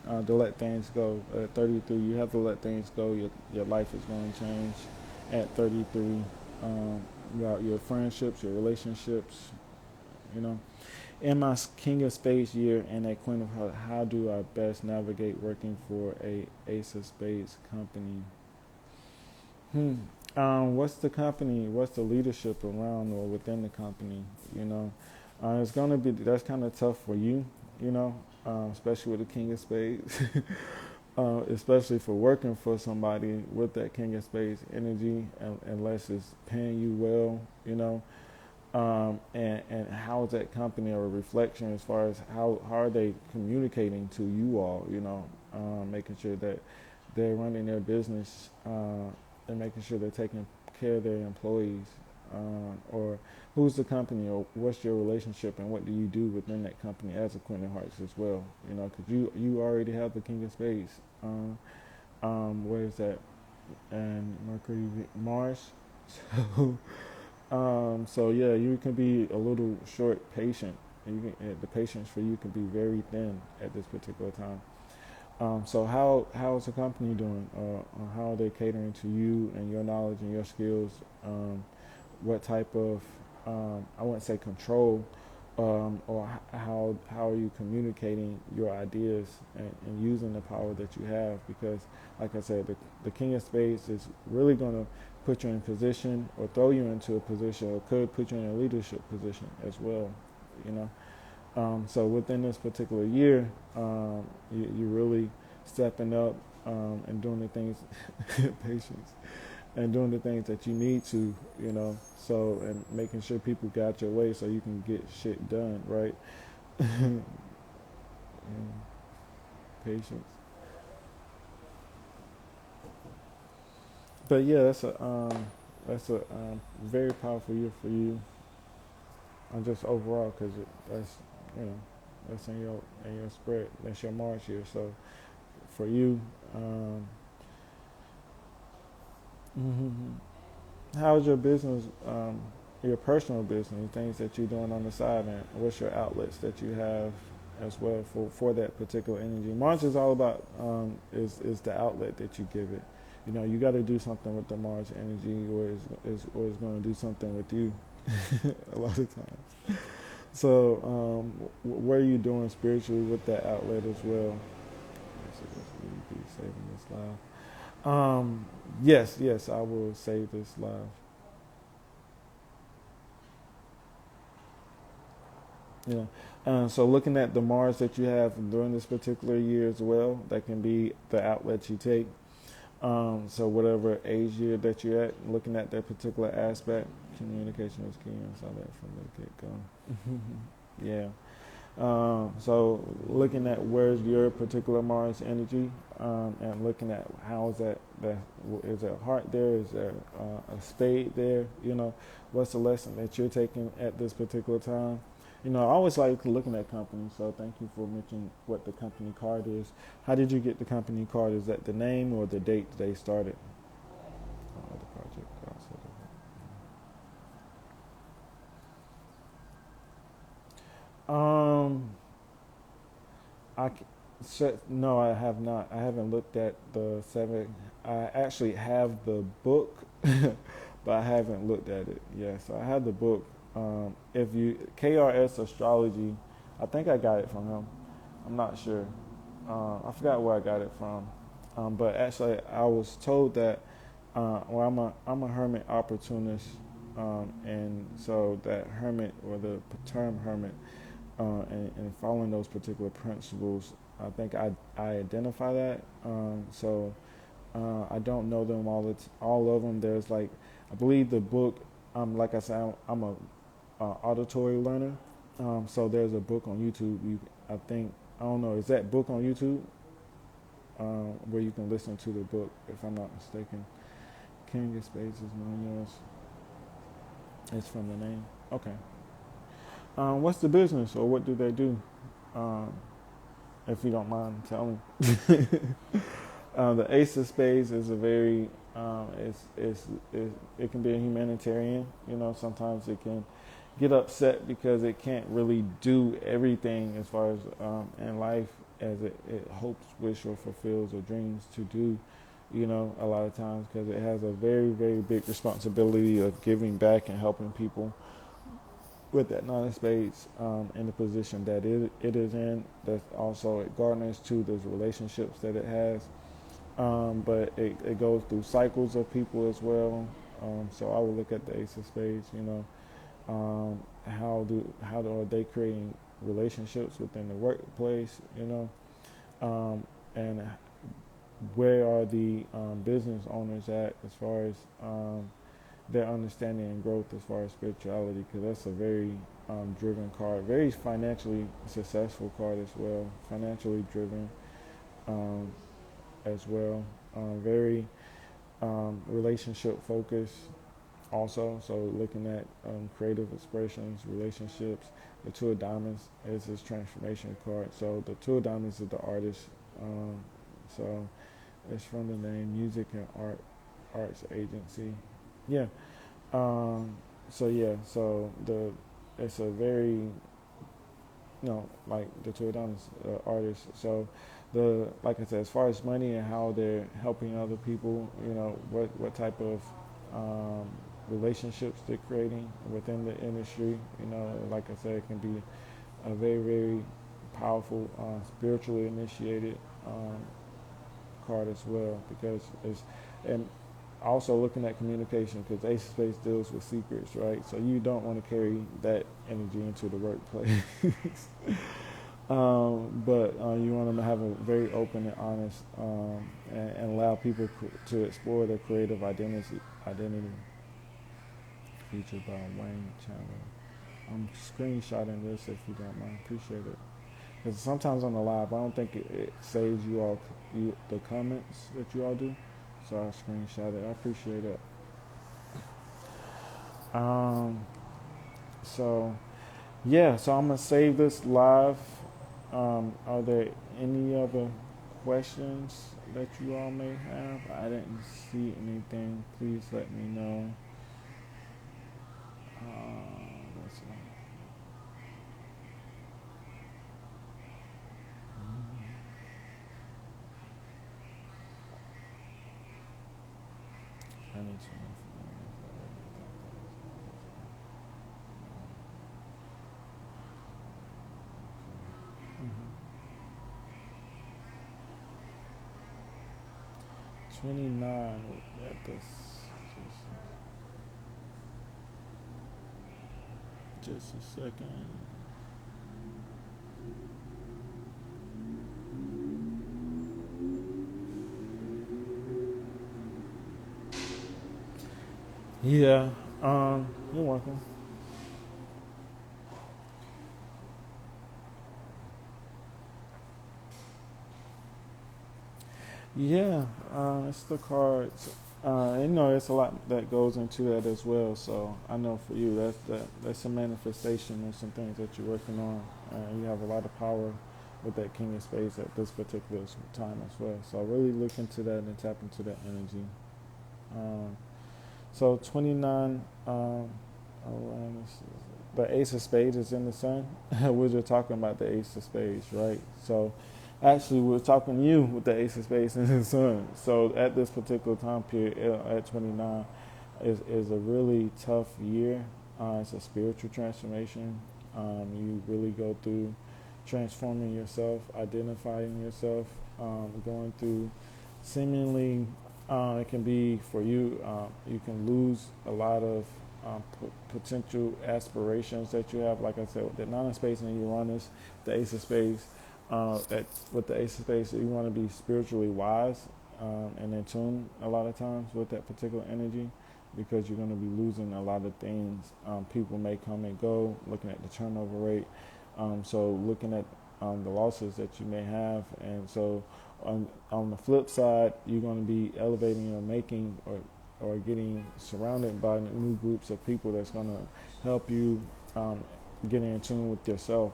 To let things go. At 33, you have to let things go. Your life is going to change. At 33, your friendships, your relationships, In my King of Spades year and a Queen of Hearts, how do I best navigate working for a Ace of Spades company? What's the company? What's the leadership around or within the company? It's gonna be that's kind of tough for you. Especially with the King of Spades, especially for working for somebody with that King of Spades energy, unless it's paying you well. And how is that company a reflection as far as how are they communicating to you all? Making sure that they're running their business. And making sure they're taking care of their employees, or who's the company, or what's your relationship, and what do you do within that company as a Queen of Hearts as well? Because you already have the King of Spades. Where is that? And Mercury, Mars. So yeah, you can be a little short patient. The patience for you can be very thin at this particular time. So how is the company doing? How are they catering to you and your knowledge and your skills? What type of I wouldn't say control, or how are you communicating your ideas and using the power that you have? Because, like I said, the King of Spades is really going to put you in position or throw you into a position, or could put you in a leadership position as well. So within this particular year, you really stepping up and doing the things, patience, and doing the things that you need to, so, and making sure people got your way so you can get shit done, right? Patience. But yeah, that's a very powerful year for you. Just overall, because that's that's in your spread. That's your Mars here. So for you, how's your business, your personal business, things that you're doing on the side, and what's your outlets that you have, as well for that particular energy. Mars is all about is the outlet that you give it. You know, you got to do something with the Mars energy, or it's going to do something with you a lot of times. So, what are you doing spiritually with that outlet as well? Be saving this live. Yes, I will save this live. Yeah. So looking at the Mars that you have during this particular year as well, that can be the outlet you take. So whatever age year that you're at, looking at that particular aspect, communication is key. I saw that from the get-go. Yeah. So looking at where's your particular Mars energy, and looking at how is is there a heart there? Is there a spade there? You know, what's the lesson that you're taking at this particular time? You know, I always like looking at companies, so thank you for mentioning what the company card is. How did you get the company card? Is that the name or the date they started? The project. No, I have not. I haven't looked at the 7. I actually have the book, but I haven't looked at it. Yeah, so I have the book. If you KRS Astrology, I think I got it from him. I'm not sure. I forgot where I got it from. But actually, I was told that I'm a hermit opportunist, and so that hermit, or the term hermit, and following those particular principles, I think I identify that. So I don't know them all of them. There's like, I believe the book. Like I said, I'm a auditory learner. So there's a book on YouTube. I don't know. Is that book on YouTube? Where you can listen to the book, if I'm not mistaken. King of Spades is known yours. It's from the name. Okay. What's the business, or what do they do? If you don't mind telling. The Ace of Spades is a very, it can be a humanitarian. You know, sometimes it can get upset because it can't really do everything as far as in life as it hopes, wish, or fulfills, or dreams to do. You know, a lot of times, because it has a very, very big responsibility of giving back and helping people. With that Nine of Spades in the position that it is in, that also it garners to those relationships that it has. But it goes through cycles of people as well. So I would look at the Ace of Spades. You know, how are they creating relationships within the workplace? You know, and where are the business owners at as far as their understanding and growth as far as spirituality, because that's a very driven card, very financially successful card as well, financially driven as well, very relationship focused also. So looking at creative expressions, relationships. The Two of Diamonds is his transformation card. So the Two of Diamonds is the artist. So it's from the name Music and Arts Agency. Yeah. So it's a very, like the Two of Diamonds artist. So like I said, as far as money and how they're helping other people, you know, what type of relationships they're creating within the industry. You know, like I said, it can be a very, very powerful, spiritually initiated card as well, because and also looking at communication, because Ace of Spades deals with secrets, right? So you don't want to carry that energy into the workplace. But you want them to have a very open and honest, and allow people to explore their creative identity. Featured by Wayne Chandler. I'm screenshotting this if you don't mind. Appreciate it. Because sometimes on the live, I don't think it saves the comments that you all do. So I screenshot it. I appreciate it. So I'm gonna save this live. Are there any other questions that you all may have? I didn't see anything. Please let me know. Mhm. 29 at this. Just a second. Yeah. You're welcome. Yeah, it's the cards. It's a lot that goes into that as well. So I know for you, that's a manifestation of some things that you're working on. You have a lot of power with that King of Spades at this particular time as well. So really look into that and tap into that energy. Um, so 29, the Ace of Spades is in the Sun. We're just talking about the Ace of Spades, right? So actually, we're talking to you with the Ace of Spades in the Sun. So at this particular time period, at 29, is a really tough year. It's a spiritual transformation. You really go through transforming yourself, identifying yourself, going through seemingly, it can be for you, you can lose a lot of potential aspirations that you have. Like I said, with the Nine of Spades and Uranus, the Ace of Spades, with the Ace of Spades, you want to be spiritually wise and in tune a lot of times with that particular energy, because you're going to be losing a lot of things. People may come and go, looking at the turnover rate. So looking at the losses that you may have. And so on the flip side, you're going to be elevating or making or getting surrounded by new groups of people that's going to help you get in tune with yourself,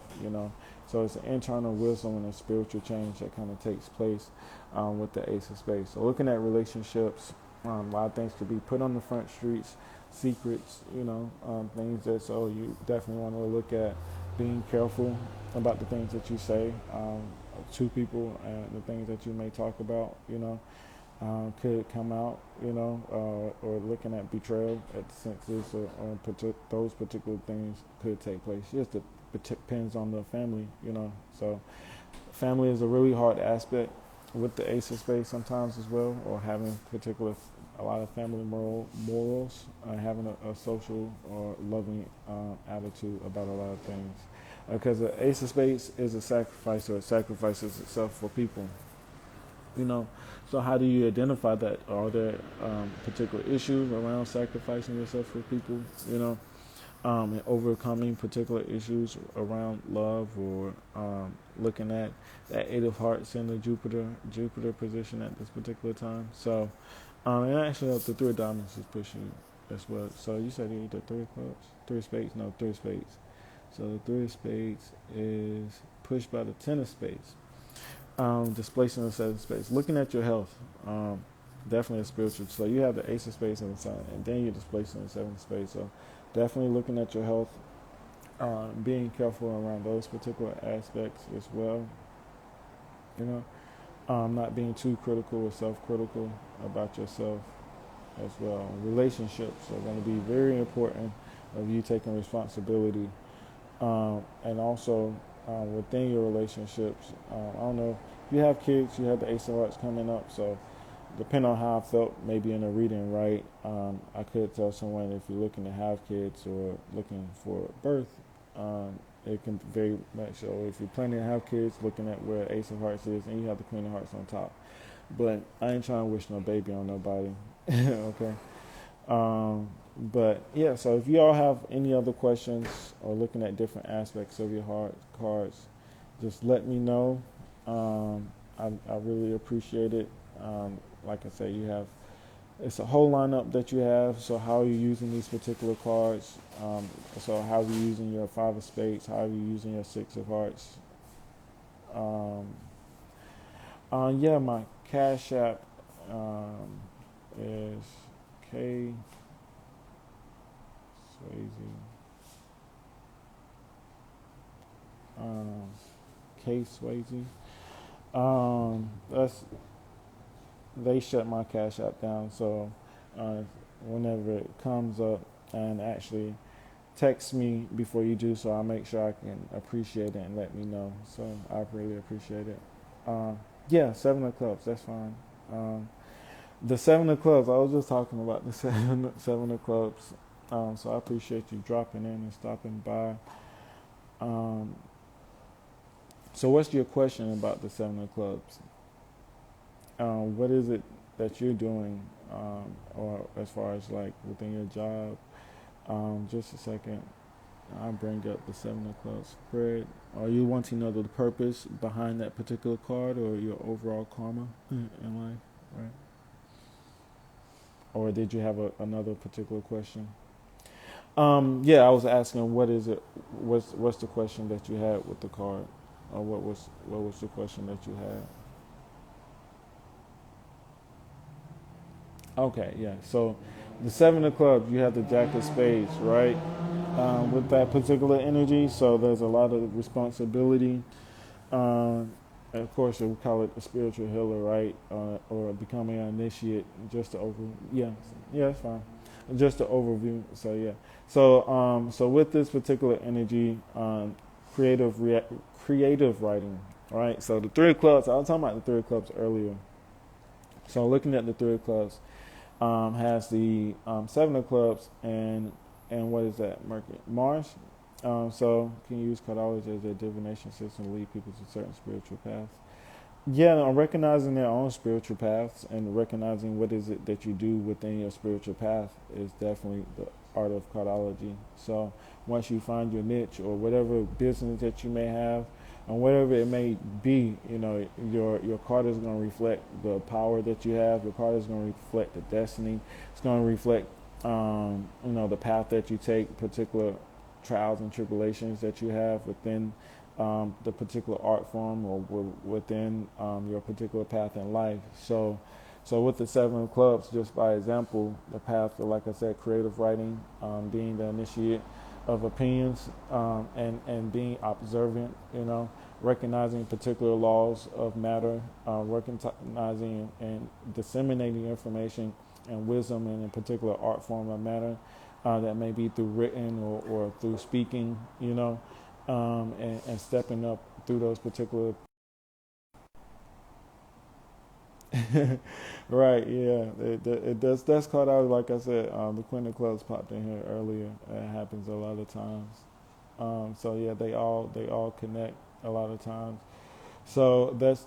So it's an internal wisdom and a spiritual change that kind of takes place with the Ace of Spades. So looking at relationships, a lot of things to be put on the front streets, secrets, things that, so you definitely want to look at being careful about the things that you say to people, and the things that you may talk about, could come out, or looking at betrayal at the senses, or those particular things could take place. Just it depends on the family, So family is a really hard aspect with the Ace of Spades sometimes as well, or having a lot of family morals, having a social or loving attitude about a lot of things. Because the Ace of Spades is a sacrifice, or it sacrifices itself for people. So how do you identify that? Are there particular issues around sacrificing yourself for people? And overcoming particular issues around love, or looking at that Eight of Hearts in the Jupiter position at this particular time. So, and actually, the Three of Diamonds is pushing as well. So you said the Three of Clubs, Three of Spades, no, Three of Spades. So the Three of Spades is pushed by the Ten of Spades, displacing the Seven of Spades. Looking at your health, definitely a spiritual. So you have the Ace of Spades and the Sun, and then you're displacing the Seven of Spades. So definitely looking at your health, being careful around those particular aspects as well. Not being too critical or self-critical about yourself as well. Relationships are going to be very important of you taking responsibility, and also within your relationships. I don't know if you have kids, you have the Ace of Hearts coming up, so depending on how I felt maybe in a reading, right, I could tell someone, if you're looking to have kids or looking for birth, it can very much, so if you're planning to have kids, looking at where Ace of Hearts is, and you have the Queen of Hearts on top. But I ain't trying to wish no baby on nobody. Okay. But yeah, so if you all have any other questions or looking at different aspects of your heart cards, just let me know. I really appreciate it. Like I say, it's a whole lineup that you have. So how are you using these particular cards? So how are you using your Five of Spades? How are you using your Six of Hearts? Yeah, my Cash App is K Swayze. K Swayze. That's They shut my Cash App down, so whenever it comes up, and actually text me before you do, so I'll make sure I can appreciate it and let me know. So I really appreciate it. Yeah, 7 of clubs, that's fine. The 7 of clubs, I was just talking about the seven of clubs. So I appreciate you dropping in and stopping by. Um, so what's your question about the 7 of clubs? What is it that you're doing, or as far as like within your job? Just a second. I'll bring up the 7 of clubs spread. Are you wanting to know the purpose behind that particular card, or your overall karma in life, right? Or did you have another particular question? Yeah, I was asking what is it? What's the question that you had with the card, or what was the question that you had? Okay, yeah. So the 7 of clubs, you have the Jack of Spades, right? With that particular energy, so there's a lot of responsibility. And of course, we call it a spiritual healer, right? Or becoming an initiate, just to over. Yeah, yeah, it's fine. Just to overview. So yeah. So with this particular energy, creative writing, right? So the 3 of clubs. I was talking about the 3 of clubs earlier. So looking at the 3 of clubs, has the 7 of clubs and what is that? Mercury, Mars. So can you use Cardology as a divination system to lead people to certain spiritual paths? Yeah, recognizing their own spiritual paths and recognizing what is it that you do within your spiritual path is definitely the art of Cardology. So once you find your niche or whatever business that you may have, and whatever it may be, your card is going to reflect the power that you have. Your card is going to reflect the destiny. It's going to reflect, the path that you take, particular trials and tribulations that you have within the particular art form or within your particular path in life. So with the 7 of clubs, just by example, the path of, like I said, creative writing, being the initiate of opinions, and being observant, recognizing particular laws of matter, recognizing and disseminating information and wisdom in a particular art form of matter, that may be through written or through speaking, and stepping up through those particular. Right, yeah, it does. That's called out. Like I said, the Queen of Clubs popped in here earlier. It happens a lot of times. So yeah, they all connect a lot of times. So that's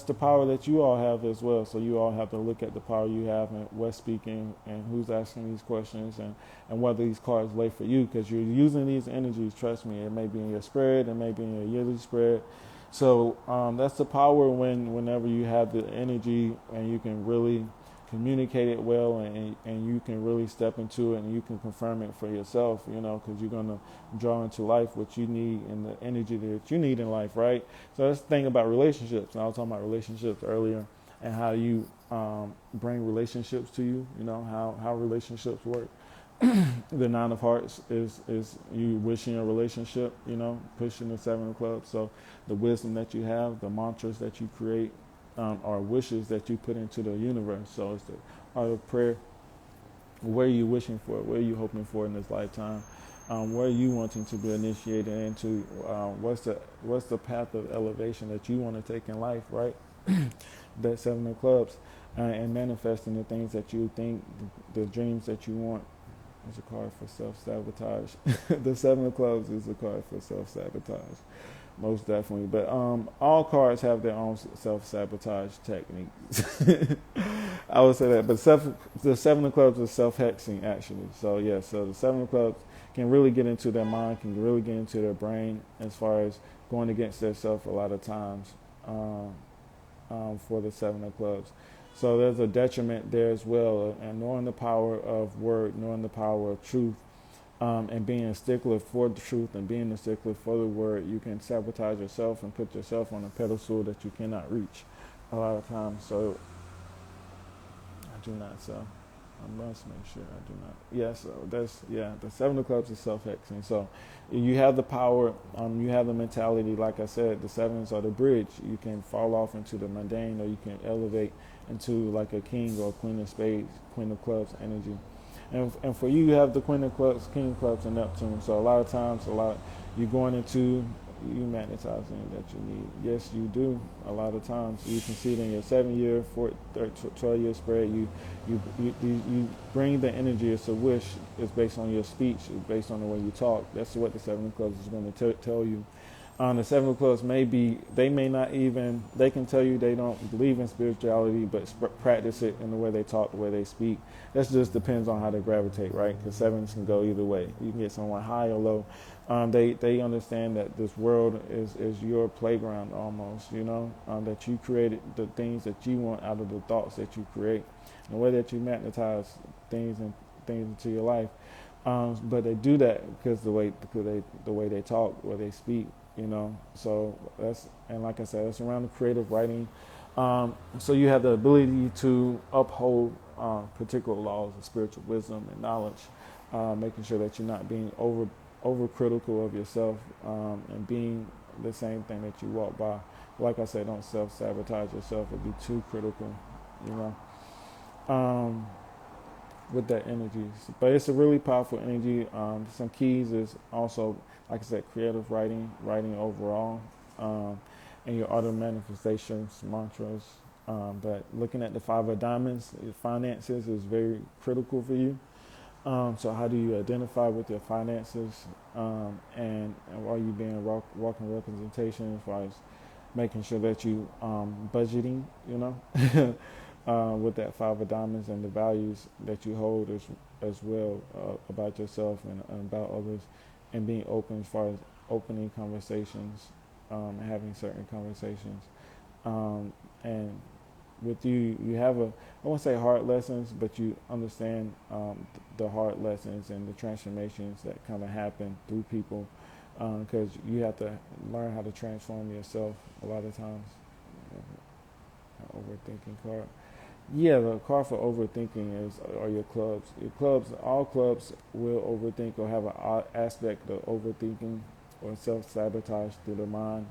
the power that you all have as well. So you all have to look at the power you have and what's speaking and who's asking these questions and whether these cards lay for you, because you're using these energies. Trust me, it may be in your spread, it may be in your yearly spread. So that's the power whenever you have the energy and you can really communicate it well, and you can really step into it and you can confirm it for yourself, because you're going to draw into life what you need and the energy that you need in life, right? So that's the thing about relationships. And I was talking about relationships earlier and how you bring relationships to you, how relationships work. The 9 of hearts is you wishing a relationship, pushing the 7 of clubs. So the wisdom that you have, the mantras that you create, are wishes that you put into the universe. So it's the art of prayer. What are you wishing for? What are you hoping for in this lifetime? What are you wanting to be initiated into? What's the path of elevation that you want to take in life, right? That 7 of clubs, and manifesting the things that you think, the dreams that you want. It's a card for self-sabotage. The 7 of clubs is a card for self-sabotage, most definitely. But all cards have their own self-sabotage techniques. I would say that. But the 7 of clubs is self-hexing, actually. So yeah, so the 7 of clubs can really get into their mind, can really get into their brain as far as going against their self a lot of times, for the 7 of clubs. So there's a detriment there as well. And knowing the power of word, knowing the power of truth, and being a stickler for the truth and being a stickler for the word, you can sabotage yourself and put yourself on a pedestal that you cannot reach a lot of times. So I do not. So I must make sure I do not. Yeah, so the 7 of clubs is self-hexing. So you have the power, you have the mentality. Like I said, the sevens are the bridge. You can fall off into the mundane, or you can elevate into like a king or queen of spades, queen of clubs energy. And for you, you have the Queen of Clubs, King of Clubs, and Neptune. So a lot of times, you're going into you magnetizing that you need. Yes, you do. A lot of times, you can see it in your 7-year, 12-year spread. You bring the energy. It's a wish. It's based on your speech. It's based on the way you talk. That's what the 7 of Clubs is going to tell you. The 7 of Clubs they may not even, they can tell you they don't believe in spirituality, but practice it in the way they talk, the way they speak. That just depends on how they gravitate, right? Because sevens can go either way. You can get someone high or low. They understand that this world is your playground almost, that you created the things that you want out of the thoughts that you create, and the way that you magnetize things into your life. But they do that because the way they talk, the way they speak. So and like I said, that's around the creative writing. So you have the ability to uphold particular laws of spiritual wisdom and knowledge, making sure that you're not being overcritical of yourself, and being the same thing that you walk by. Like I said, don't self-sabotage yourself or be too critical, with that energy. But it's a really powerful energy. Some keys is also, like I said, creative writing overall, and your auto manifestations, mantras. But looking at the 5 of Diamonds, your finances is very critical for you. So how do you identify with your finances, and are you being walking representation as far as making sure that you budgeting, with that 5 of Diamonds and the values that you hold as well, about yourself and about others, and being open as far as opening conversations, and having certain conversations, and with you have I won't say hard lessons, but you understand the hard lessons and the transformations that kind of happen through people, because you have to learn how to transform yourself a lot of times. Overthinking card. Yeah, the card for overthinking are your clubs. All clubs will overthink or have an aspect of overthinking or self-sabotage through the mind.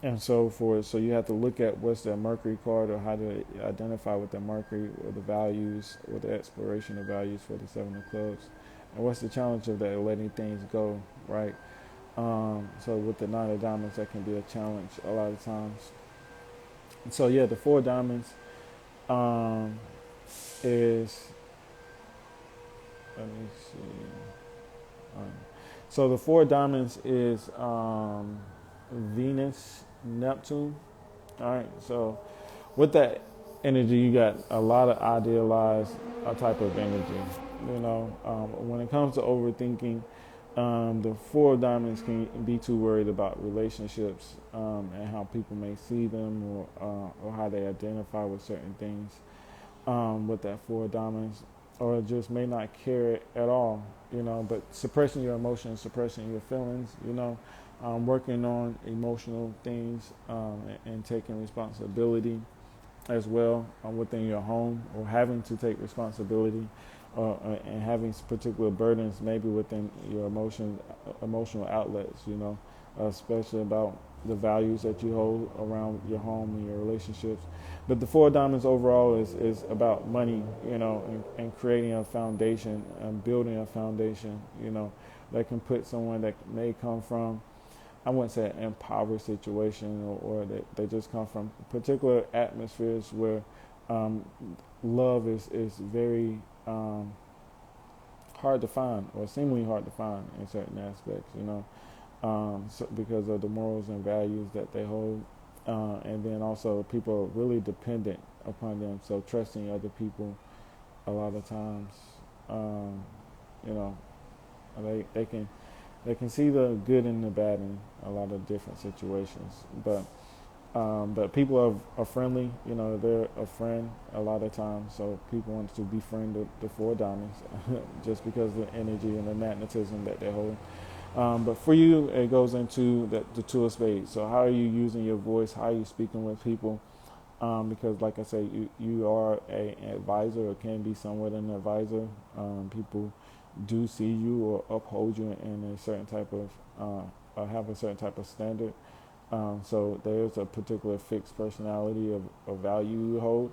And so you have to look at what's the Mercury card, or how to identify with the Mercury or the values or the exploration of values for the 7 of Clubs. And what's the challenge of that, letting things go, right? So with the 9 of Diamonds, that can be a challenge a lot of times. And so yeah, the 4 of Diamonds is, let me see. So the 4 of Diamonds is Venus, Neptune. All right. So with that energy, you got a lot of idealized type of energy. When it comes to overthinking, the 4 of Diamonds can be too worried about relationships, and how people may see them, or how they identify with certain things, with that 4 of Diamonds, or just may not care at all, but suppressing your emotions, suppressing your feelings, working on emotional things, and taking responsibility as well, within your home, or having to take responsibility, and having particular burdens maybe within your emotional outlets, especially about the values that you hold around your home and your relationships. But the 4 of Diamonds overall is about money, and creating a foundation and building a foundation, that can put someone that may come from, I wouldn't say an impoverished situation, or they just come from particular atmospheres where love is very hard to find, or seemingly hard to find in certain aspects, so because of the morals and values that they hold. And then also people are really dependent upon them, so trusting other people a lot of times, they can see the good and the bad in a lot of different situations, but people are friendly, they're a friend a lot of times, so people want to befriend the 4 of Diamonds just because of the energy and the magnetism that they hold. But for you, it goes into the 2 of Spades. So how are you using your voice? How are you speaking with people? Because like I say, you are an advisor, or can be somewhat an advisor. People do see you or uphold you in a certain type of, or have a certain type of standard. So there's a particular fixed personality of value you hold.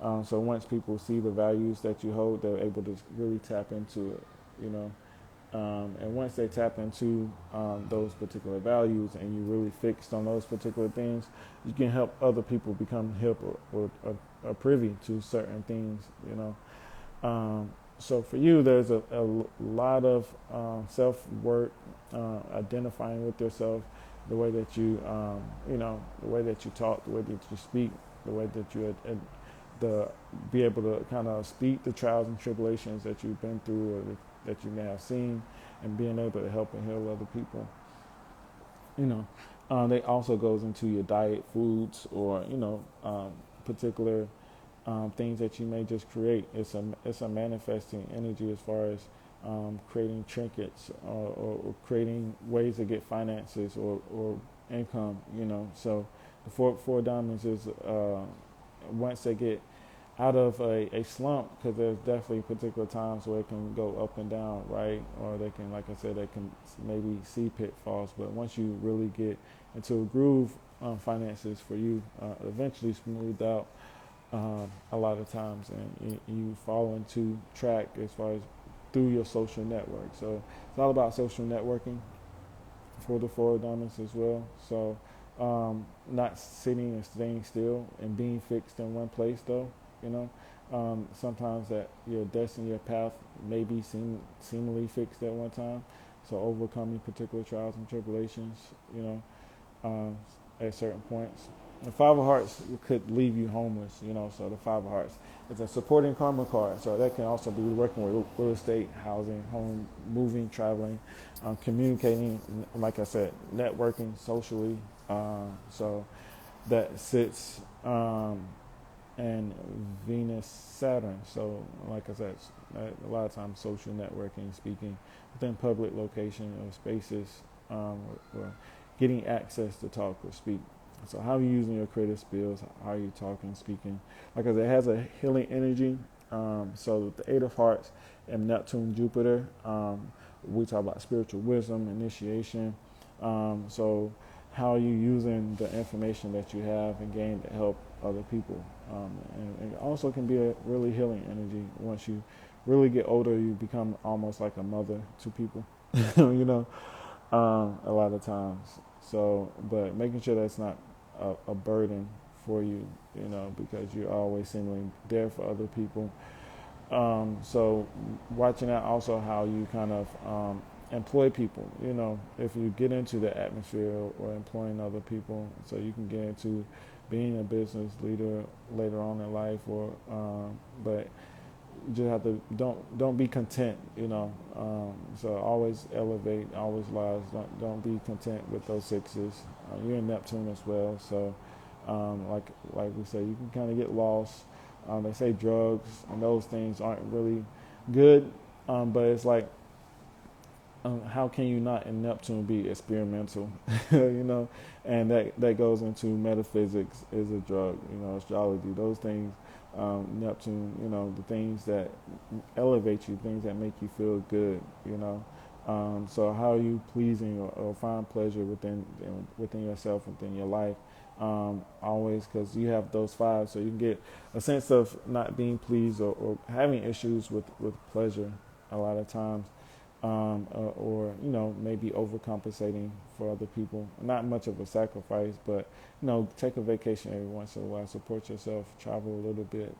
So once people see the values that you hold, they're able to really tap into it, you know. And once they tap into those particular values and you really fixed on those particular things, you can help other people become hip or privy to certain things, you know. So for you, there's a lot of self-work, identifying with yourself, the way that you, the way that you talk, the way that you speak, the way that you be able to kind of speak the trials and tribulations that you've been through or that you may have seen, and being able to help and heal other people. They also goes into your diet, foods, or particular things that you may just create. It's a manifesting energy as far as creating trinkets or creating ways to get finances or income. So the four diamonds is once they get out of a slump, because there's definitely particular times where it can go up and down, right? Or they can, like I said, they can maybe see pitfalls. But once you really get into a groove, finances for you eventually smooth out a lot of times, and you fall into track as far as through your social network. So it's all about social networking for the four diamonds as well. So not sitting and staying still and being fixed in one place, though. Sometimes that your destiny, your path may be seemingly fixed at one time. So overcoming particular trials and tribulations, at certain points. The Five of Hearts could leave you homeless, so the Five of Hearts is a supporting karma card. So that can also be working with real estate, housing, home, moving, traveling, communicating, like I said, networking socially. So that sits and Venus, Saturn. So like I said, a lot of times social networking, speaking within public location or spaces, or getting access to talk or speak. So how are you using your creative skills? How are you talking, speaking? Like I said, it has a healing energy. So the Eight of Hearts and Neptune, Jupiter, we talk about spiritual wisdom, initiation. So how are you using the information that you have and gain to help other people? And it also can be a really healing energy. Once you really get older, you become almost like a mother to people, a lot of times. So, but making sure that's not a burden for you, because you're always seemingly there for other people. So watching out also how you kind of employ people, if you get into the atmosphere or employing other people, so you can get into being a business leader later on in life, or but you just have to don't be content, so always elevate, always rise. Don't be content with those sixes. You're in Neptune as well, so like we say, you can kind of get lost. They say drugs and those things aren't really good, but it's like, how can you not in Neptune be experimental, and that goes into metaphysics is a drug, astrology, those things, Neptune, the things that elevate you, things that make you feel good, so how are you pleasing or find pleasure within yourself, within your life, always, because you have those five, so you can get a sense of not being pleased or having issues with pleasure a lot of times. Or maybe overcompensating for other people. Not much of a sacrifice, but take a vacation every once in a while. Support yourself. Travel a little bit.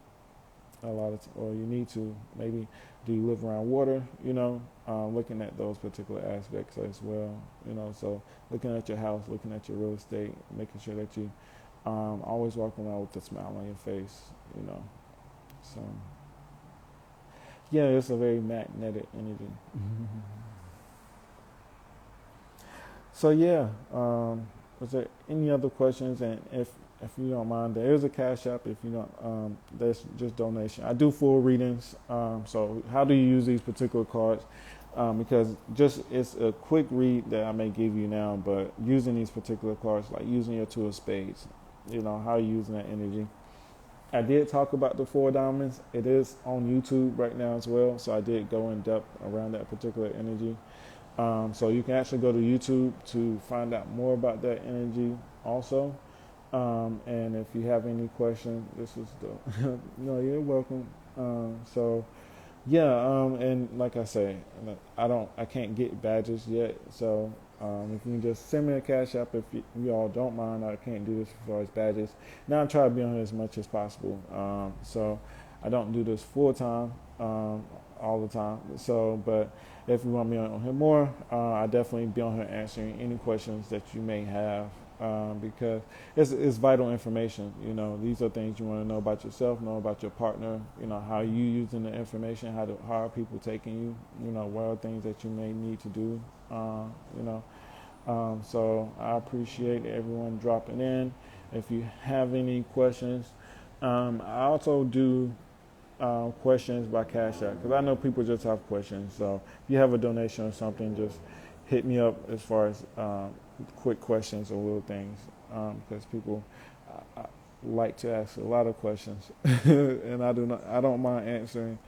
Or you need to. Maybe do you live around water? Looking at those particular aspects as well. So looking at your house, looking at your real estate, making sure that you always walk around with a smile on your face. So. Yeah, it's a very magnetic energy. So yeah, was there any other questions? And if you don't mind, there is a Cash App. If you don't, there's just donation. I do full readings. So how do you use these particular cards? Because just it's a quick read that I may give you now, but using these particular cards, like using your Two of Spades, how are you using that energy? I did talk about the four diamonds. It is on YouTube right now as well, so I did go in depth around that particular energy. So you can actually go to YouTube to find out more about that energy also. And if you have any questions, this is the no, you're welcome. So yeah, and like I say, I can't get badges yet. So if you can just send me a cash app, if you all don't mind, I can't do this as far as badges. Now I try to be on here as much as possible. So I don't do this full time, all the time. So, but if you want me on here more, I definitely be on here answering any questions that you may have. Because it's vital information. You know, these are things you want to know about yourself, know about your partner. You know, how you using the information, how are people taking you. You know, what are things that you may need to do. You know, so I appreciate everyone dropping in. If you have any questions, I also do questions by Cash App because I know people just have questions. So if you have a donation or something, just hit me up as far as quick questions or little things because people like to ask a lot of questions and I don't mind answering,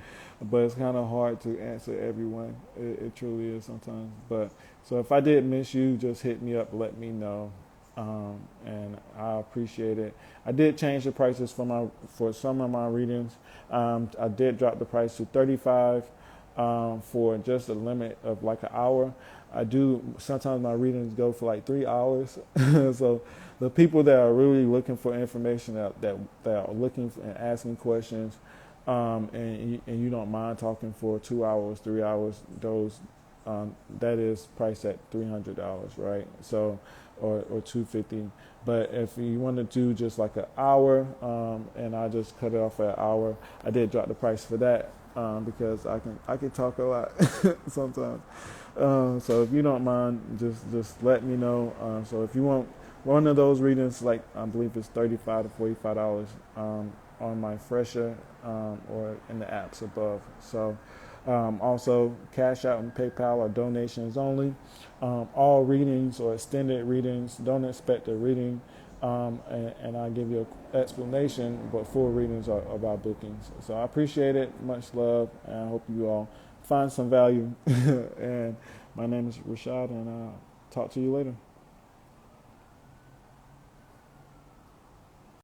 but it's kind of hard to answer everyone. It truly is sometimes. But so if I did miss you, just hit me up, let me know. And I appreciate it. I did change the prices for some of my readings. I did drop the price to $35 for just a limit of like an hour. I do sometimes my readings go for like 3 hours. So the people that are really looking for information that are looking for and asking questions, and you don't mind talking for 2 hours, 3 hours, those that is priced at $300, right? So or $250. But if you want to do just like an hour, and I just cut it off at an hour, I did drop the price for that because I can talk a lot sometimes. So if you don't mind, just let me know. So if you want one of those readings, like I believe it's $35 to $45 on my Fresher or in the apps above. So also Cash Out and PayPal are donations only. All readings or extended readings, don't expect a reading, and I'll give you an explanation, but full readings are about bookings. So I appreciate it. Much love, and I hope you all find some value. And my name is Rashad, and I'll talk to you later.